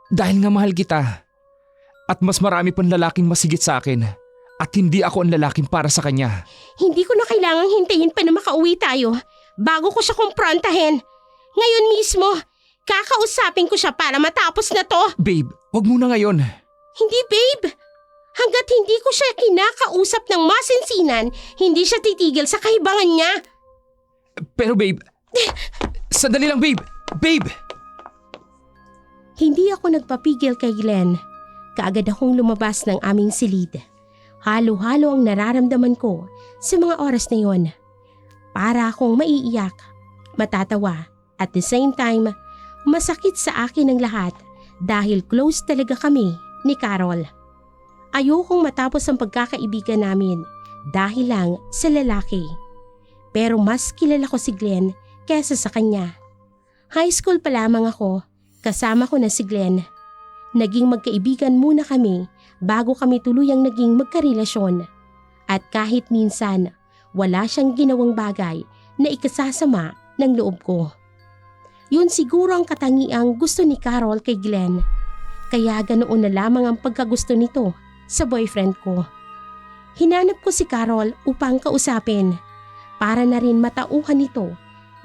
dahil nga mahal kita. At mas marami pang lalaking masigit sa akin at hindi ako ang lalaking para sa kanya. Hindi ko na kailangang hintayin pa na makauwi tayo bago ko siya kumprontahin. Ngayon mismo, kakausapin ko siya para matapos na to. Babe, wag muna ngayon. Hindi babe. Hanggat hindi ko siya kinakausap ng masinsinan, hindi siya titigil sa kahibangan niya. Pero babe, sandali lang babe. Babe! Hindi ako nagpapigil kay Glenn. Kaagad akong lumabas ng aming silid. Halo-halo ang nararamdaman ko sa mga oras na yon. Para akong maiiyak, matatawa, at the same time, masakit sa akin ang lahat dahil close talaga kami ni Carol. Ayokong matapos ang pagkakaibigan namin dahil lang sa lalaki. Pero mas kilala ko si Glenn kesa sa kanya. High school pa lamang ako, kasama ko na si Glenn. Naging magkaibigan muna kami bago kami tuluyang naging magkarelasyon. At kahit minsan, wala siyang ginawang bagay na ikasasama ng loob ko. Yun siguro ang katangiang gusto ni Carol kay Glenn. Kaya ganoon na lamang ang pagkagusto nito sa boyfriend ko. Hinanap ko si Carol upang kausapin para na rin matauhan nito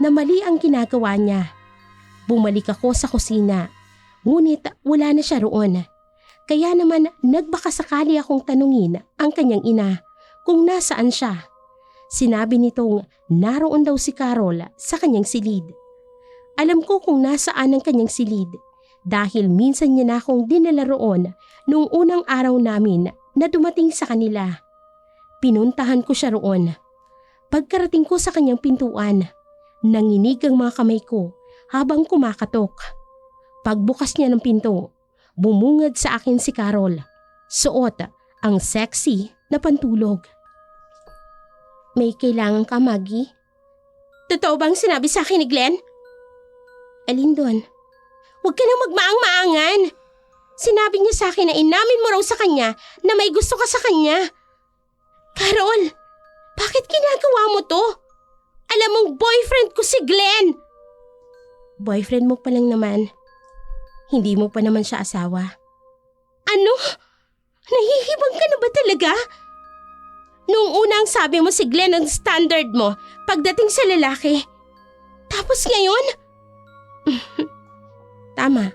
na mali ang ginagawa niya. Bumalik ako sa kusina, ngunit wala na siya roon. Kaya naman nagbakasakali akong tanungin ang kanyang ina kung nasaan siya. Sinabi nitong naroon daw si Carol sa kanyang silid. Alam ko kung nasaan ang kanyang silid dahil minsan niya na akong dinala roon nung unang araw namin na dumating sa kanila. Pinuntahan ko siya roon. Pagkarating ko sa kanyang pintuan, nanginig ang mga kamay ko habang kumakatok. Pagbukas niya ng pinto, bumungad sa akin si Carol. Suot ang sexy na pantulog. May kailangan ka, Maggie? Totoo bang sinabi sa akin ni Glenn? Alin doon? Huwag ka nang magmaang-maangan. Sinabi niya sa akin na inamin mo raw sa kanya na may gusto ka sa kanya. Carol, bakit ginagawa mo to? Alam mong boyfriend ko si Glenn. Boyfriend mo pa lang naman. Hindi mo pa naman siya asawa. Ano? Nahihibang ka na ba talaga? Nung unang sabi mo si Glenn ang standard mo pagdating sa lalaki. Tapos ngayon? Tama.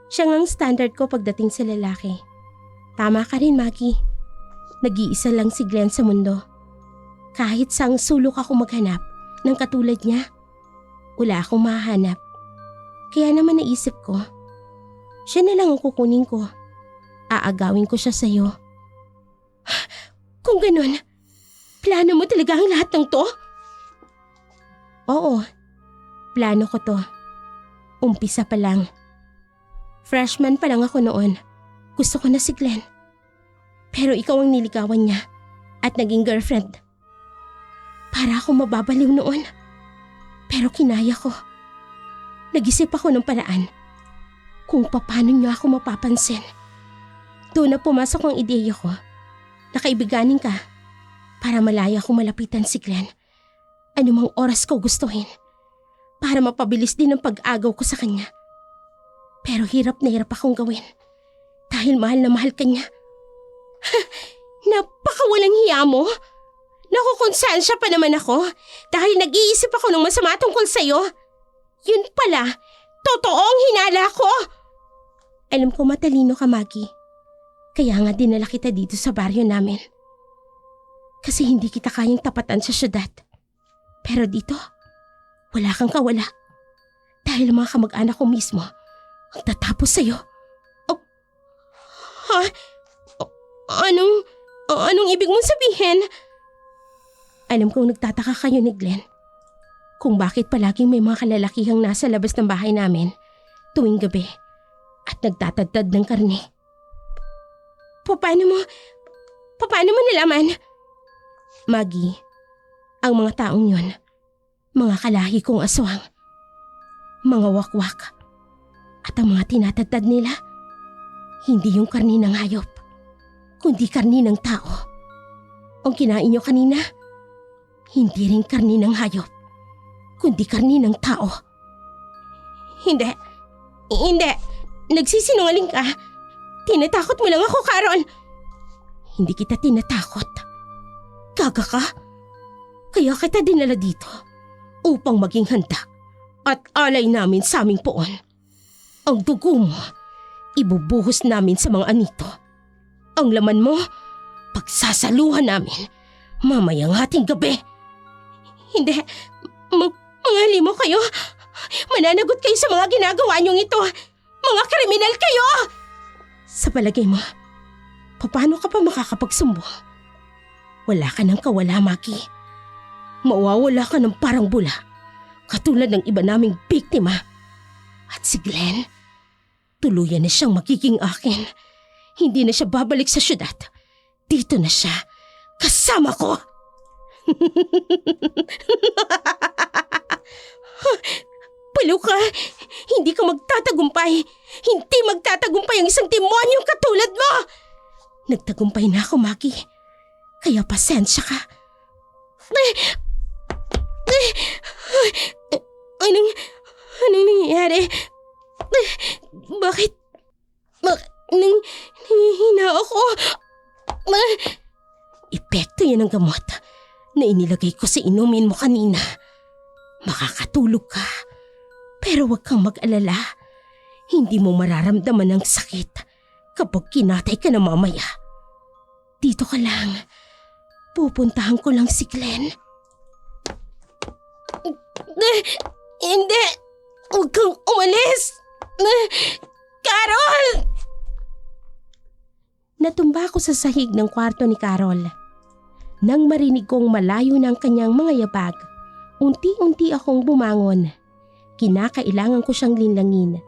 Siya ngang standard ko pagdating sa lalaki. Tama ka rin, Maggie. Nag-iisa lang si Glenn sa mundo. Kahit saang sulok ako maghanap ng katulad niya, wala akong mahanap. Kaya naman naisip ko, siya na lang ang kukunin ko. Aagawin ko siya sa'yo. Kung ganun, plano mo talaga ang lahat ng to? Oo, plano ko to. Umpisa pa lang. Freshman pa lang ako noon. Gusto ko na si Glenn. Pero ikaw ang niligawan niya at naging girlfriend. Para akong mababaliw noon. Pero kinaya ko. Nag-isip ako ng paraan kung paano niya ako mapapansin. Doon na pumasok ang ideya ko na kaibiganin ka para malaya akong malapitan si Glenn. Anumang oras ko gustuhin para mapabilis din ang pag-agaw ko sa kanya. Pero hirap na hirap akong gawin dahil mahal na mahal ka niya. Napakawalang hiya mo. Nakukonsensya pa naman ako dahil nag-iisip ako ng masama tungkol sa'yo. Yun pala, totoong hinala ko. Alam ko matalino ka, Maggie. Kaya nga dinala kita dito sa baryo namin. Kasi hindi kita kayang tapatan sa syudad. Pero dito, wala kang kawala. Dahil mga kamag-anak ko mismo ang tatapos sa'yo. Oh, ha? Anong ibig mong sabihin? Alam kong nagtataka kayo ni Glenn kung bakit palaging may mga kalalakihang nasa labas ng bahay namin tuwing gabi at nagtatadtad ng karne. Paano mo nalaman? Maggie, ang mga taong yun, mga kalahi kong aswang, mga wakwak, at ang mga tinatadtad nila, hindi yung karni ng hayop, kundi karni ng tao. Ang kinain nyo kanina, hindi rin karni ng hayop, kundi karni ng tao. Hindi, nagsisinungaling ka. Tinatakot mo lang ako, Carol. Hindi kita tinatakot. Gaga ka? Kaya kita dinala dito upang maging handa at alay namin sa aming poon. Ang dugo mo, ibubuhos namin sa mga anito. Ang laman mo, pagsasaluhan namin mamayang hating gabi. Hindi, mga limo kayo. Mananagot kayo sa mga ginagawa niyong ito. Mga kriminal kayo! Sa palagay mo, paano ka pa makakapagsumbong? Wala ka ng kawala, Maggie. Mawawala ka ng parang bula, katulad ng iba naming biktima. At si Glenn, tuluyan na siyang magiging akin. Hindi na siya babalik sa syudad. Dito na siya, kasama ko. Palo ka! Hindi ka magtatagumpay! Hindi magtatagumpay ang isang demonyong katulad mo! Nagtagumpay na ako, Maggie. Kaya pasensya ka. Anong nangyayari? Bakit nanghihina ako? Epekto yan ng gamot na inilagay ko sa inumin mo kanina. Makakatulog ka. Pero huwag kang mag-alala. Hindi mo mararamdaman ang sakit kapag kinatay ka na mamaya. Dito ka lang. Pupuntahan ko lang si Glenn. Hindi! Huwag kang umalis! Carol! Natumba ako sa sahig ng kwarto ni Carol. Nang marinig kong malayo ng kanyang mga yabag, unti-unti akong bumangon. Kinakailangan ko siyang linlangin.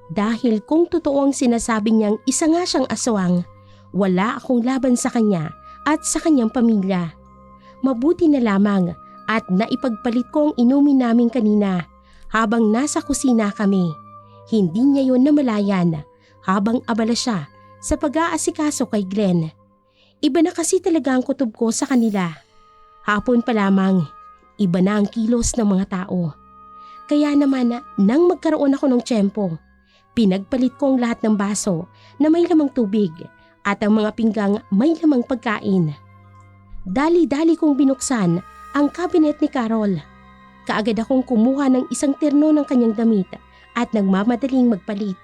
Dahil kung totoo ang sinasabi niyang isa nga siyang aswang, wala akong laban sa kanya at sa kanyang pamilya. Mabuti na lamang at naipagpalit ko ang inumin namin kanina habang nasa kusina kami. Hindi niya yun namalayan habang abala siya sa pag-aasikaso kay Glenn. Iba na kasi talaga ang kutob ko sa kanila. Hapon pa lamang, iba na ang kilos ng mga tao. Kaya naman nang magkaroon ako ng tiyempo, pinagpalit ko ang lahat ng baso na may lamang tubig at ang mga pinggang may lamang pagkain. Dali-dali kong binuksan ang cabinet ni Carol. Kaagad akong kumuha ng isang terno ng kanyang damit at nagmamadaling magpalit.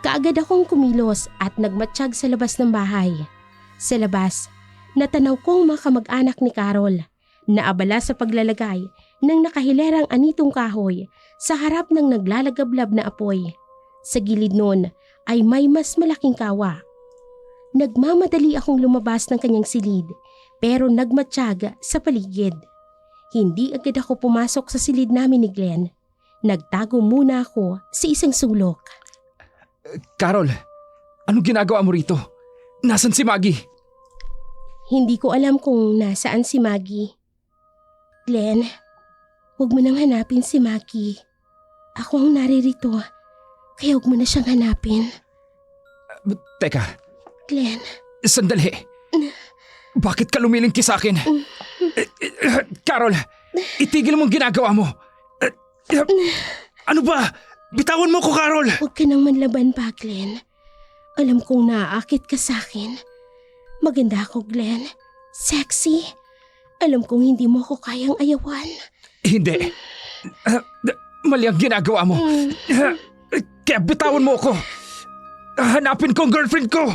Kaagad akong kumilos at nagmatsyag sa labas ng bahay. Sa labas, natanaw kong mga kamag-anak ni Carol na abala sa paglalagay ng nakahilerang anitong kahoy sa harap ng naglalagablab na apoy. Sa gilid nun ay may mas malaking kawa. Nagmamadali akong lumabas ng kanyang silid pero nagmatsyag sa paligid. Hindi agad ako pumasok sa silid namin ni Glenn. Nagtago muna ako sa isang sulok. Carol, anong ginagawa mo rito? Nasaan si Maggie? Hindi ko alam kung nasaan si Maggie. Glenn, huwag mo nang hanapin si Maggie. Ako ang naririto, kaya huwag mo na siyang hanapin. Teka, Glenn. sandali. Bakit ka lumilingki sa akin? Carol, itigil mo ang ginagawa mo. Ano ba? Bitawan mo ko, Carol! Huwag ka nang manlaban pa, Glenn. Alam kong naaakit ka sa akin. Maganda ako, Glenn. Sexy. Alam kong hindi mo ako kayang ayawan. Hindi. Mali ang ginagawa mo. Kaya bitawan mo ko. Hanapin ko ang girlfriend ko.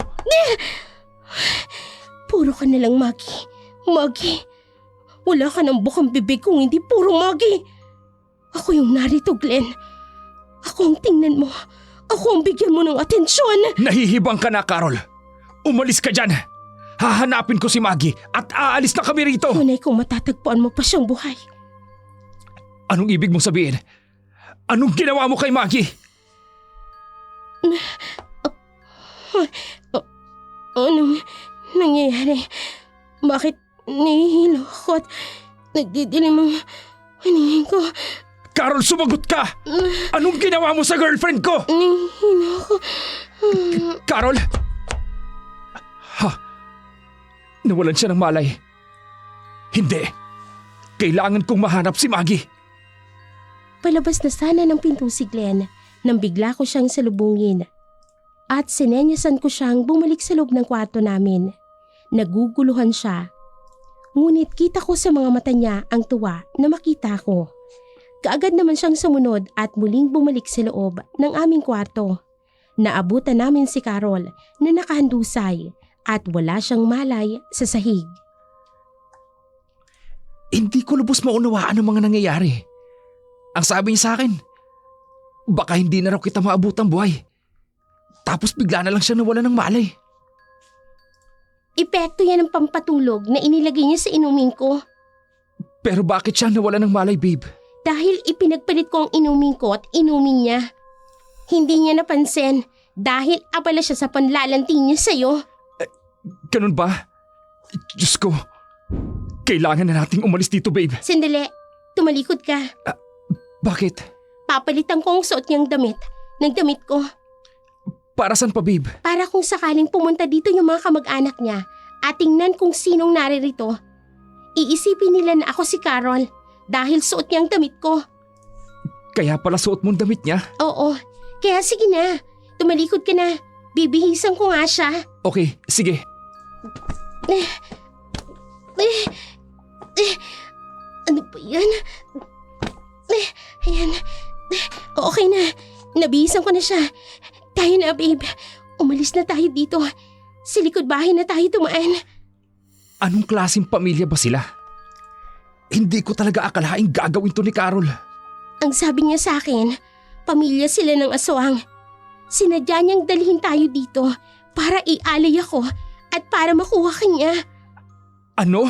Puro ka nalang Maggie. Maggie. Wala ka ng bukang bibig kung hindi puro Maggie. Ako yung narito, Glenn. Ako ang tingnan mo. Ako ang bigyan mo ng atensyon. Nahihibang ka na, Carol. Umalis ka dyan. Hahanapin ko si Maggie at aalis na kami rito. Tunay kung matatagpuan mo pa siyang buhay. Anong ibig mong sabihin? Anong ginawa mo kay Maggie? Anong nangyayari? Bakit nahihilo ako at nagdidilim ang paningin ko? Carol, sumagot ka! Anong ginawa mo sa girlfriend ko? Nahihilo ako. Carol! Ha? Nawalan siya ng malay. Hindi. Kailangan kong mahanap si Maggie. Palabas na sana ng pinto si Glenn nang bigla ko siyang salubungin. At sinenyasan ko siyang bumalik sa loob ng kwarto namin. Naguguluhan siya. Ngunit kita ko sa mga mata niya ang tuwa na makita ko. Kaagad naman siyang sumunod at muling bumalik sa loob ng aming kwarto. Naabutan namin si Carol na nakahandusay at wala siyang malay sa sahig. Hindi ko lubos maunawaan ang mga nangyayari. Ang sabi niya sa akin, baka hindi na raw kita maabutang buhay. Tapos bigla na lang siya nawala ng malay. Epekto yan ng pampatulog na inilagay niya sa inumin ko. Pero bakit siya nawala ng malay, babe? Dahil ipinagpalit ko ang inumin ko at inumin niya. Hindi niya napansin dahil abala siya sa panlalanti niya sa'yo. Ganun ba? Diyos ko, kailangan na nating umalis dito, babe. Sandali, tumalikod ka. Bakit? Papalitan ko ang suot niyang damit ng damit ko. Para saan pa, babe? Para kung sakaling pumunta dito yung mga kamag-anak niya at tingnan kung sinong naririto, iisipin nila na ako si Carol dahil suot niyang damit ko. Kaya pala suot mong damit niya? Oo, kaya sige na, tumalikod ka na. Bibihisan ko nga siya. Okay, sige. Ano ba yan? Ayan. Okay na. Nabihisan ko na siya. Tayo na, babe. Umalis na tayo dito. Sa likod bahay na tayo tumaan. Anong klaseng pamilya ba sila? Hindi ko talaga akalaing gagawin to ni Carol. Ang sabi niya sa akin, pamilya sila ng aswang. Sinadya niyang dalhin tayo dito para ialay ako at para makuha ka niya. Ano?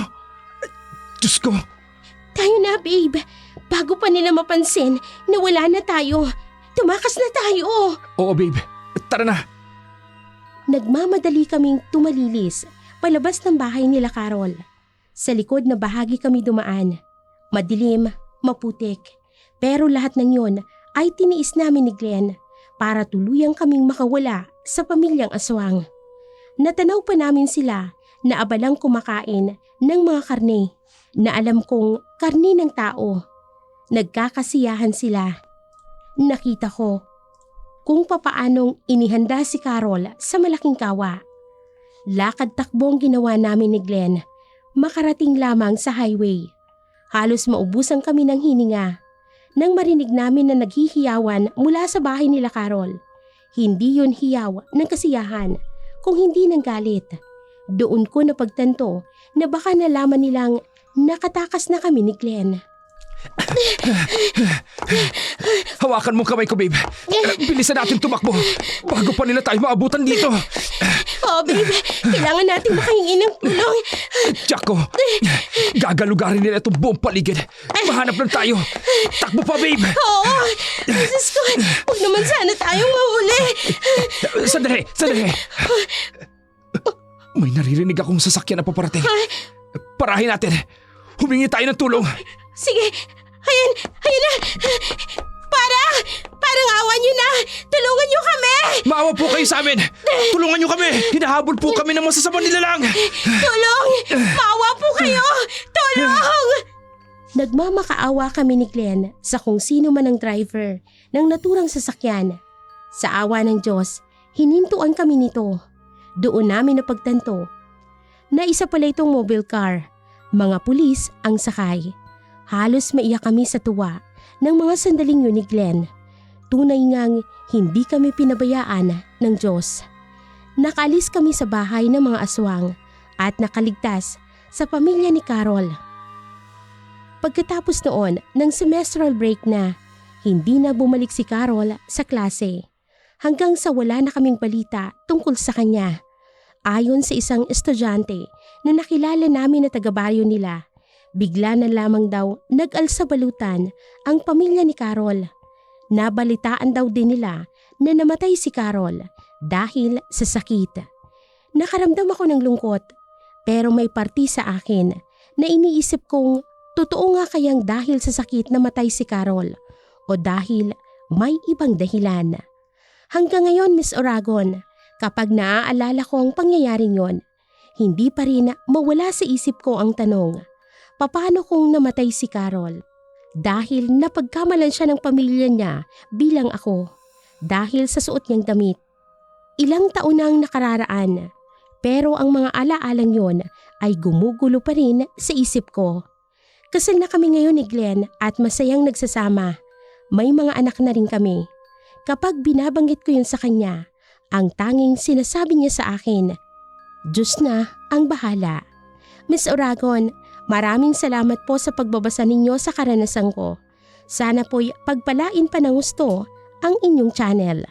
Diyos ko. Tayo na, babe. Bago pa nila mapansin na wala na tayo. Tumakas na tayo. Oo, babe. Tara na. Nagmamadali kaming tumalilis palabas ng bahay nila Carol. Sa likod na bahagi kami dumaan. Madilim, maputik. Pero lahat ng yon ay tiniis namin ni Glenn para tuluyang kaming makawala sa pamilyang aswang. Natanaw pa namin sila na abalang kumakain ng mga karne na alam kong karne ng tao. Nagkakasiyahan sila. Nakita ko kung papaanong inihanda si Carol sa malaking kawa Lakad-takbo ang ginawa namin ni Glenn. Makarating lamang sa highway. Halos maubusan kami ng hininga. Nang marinig namin na naghihiyawan mula sa bahay nila Carol. Hindi yun hiyaw ng kasiyahan, kung hindi ng galit. Doon ko napagtanto na baka nalaman nilang nakatakas na kami ni Glenn. Hawakan mo kamay ko, babe. Bilisan natin tumakbo bago pa nila tayo maabutan dito. Oh, babe, kailangan natin makahingi ng tulong. Jacko, gagalugarin nila itong buong paligid. Mahanap lang tayo. Takbo pa, babe. Oo, Jesus ko, huwag naman sana tayong mahuli. Sandali. May naririnig akong sasakyan na paparating. Parahin natin. Humingi tayo ng tulong. Sige, ayan na. Parang awa nyo na. Tulungan nyo kami. Maawa po kayo sa amin. Tulungan nyo kami. Hinahabol po kami ng masasamang nilalang. Tulong! Maawa po kayo! Tulong! Nagmamakaawa kami ni Glenn sa kung sino man ang driver ng naturang sasakyan. Sa awa ng Diyos, hinintuan kami nito. Doon namin napagtanto na isa pala itong mobile car. Mga pulis ang sakay. Halos maiyak kami sa tuwa ng mga sandaling yun ni Glenn. Tunay ngang hindi kami pinabayaan ng Diyos. Nakaalis kami sa bahay ng mga aswang at nakaligtas sa pamilya ni Carol. Pagkatapos noon ng semestral break na, hindi na bumalik si Carol sa klase. Hanggang sa wala na kaming balita tungkol sa kanya. Ayon sa isang estudyante na nakilala namin na taga-baryo nila, bigla na lamang daw nag-alsabalutan ang pamilya ni Carol. Nabalitaan daw din nila na namatay si Carol dahil sa sakit. Nakaramdam ako ng lungkot, pero may parti sa akin na iniisip kong totoo nga kayang dahil sa sakit namatay si Carol o dahil may ibang dahilan. Hanggang ngayon, Miss Oragon, kapag naaalala ko ang pangyayaring yon, hindi pa rin mawala sa isip ko ang tanong, paano kung namatay si Carol? Dahil napagkamalan siya ng pamilya niya bilang ako dahil sa suot niyang damit. Ilang taon na ang nakararaan, pero ang mga alaalang yon ay gumugulo pa rin sa isip ko. Kasal na kami ngayon ni Glenn at masayang nagsasama. May mga anak na rin kami. Kapag binabanggit ko yun sa kanya, ang tanging sinasabi niya sa akin, Diyos na ang bahala. Miss Oragon, maraming salamat po sa pagbabasa ninyo sa karanasan ko. Sana po'y pagpalain pa ng gusto ang inyong channel.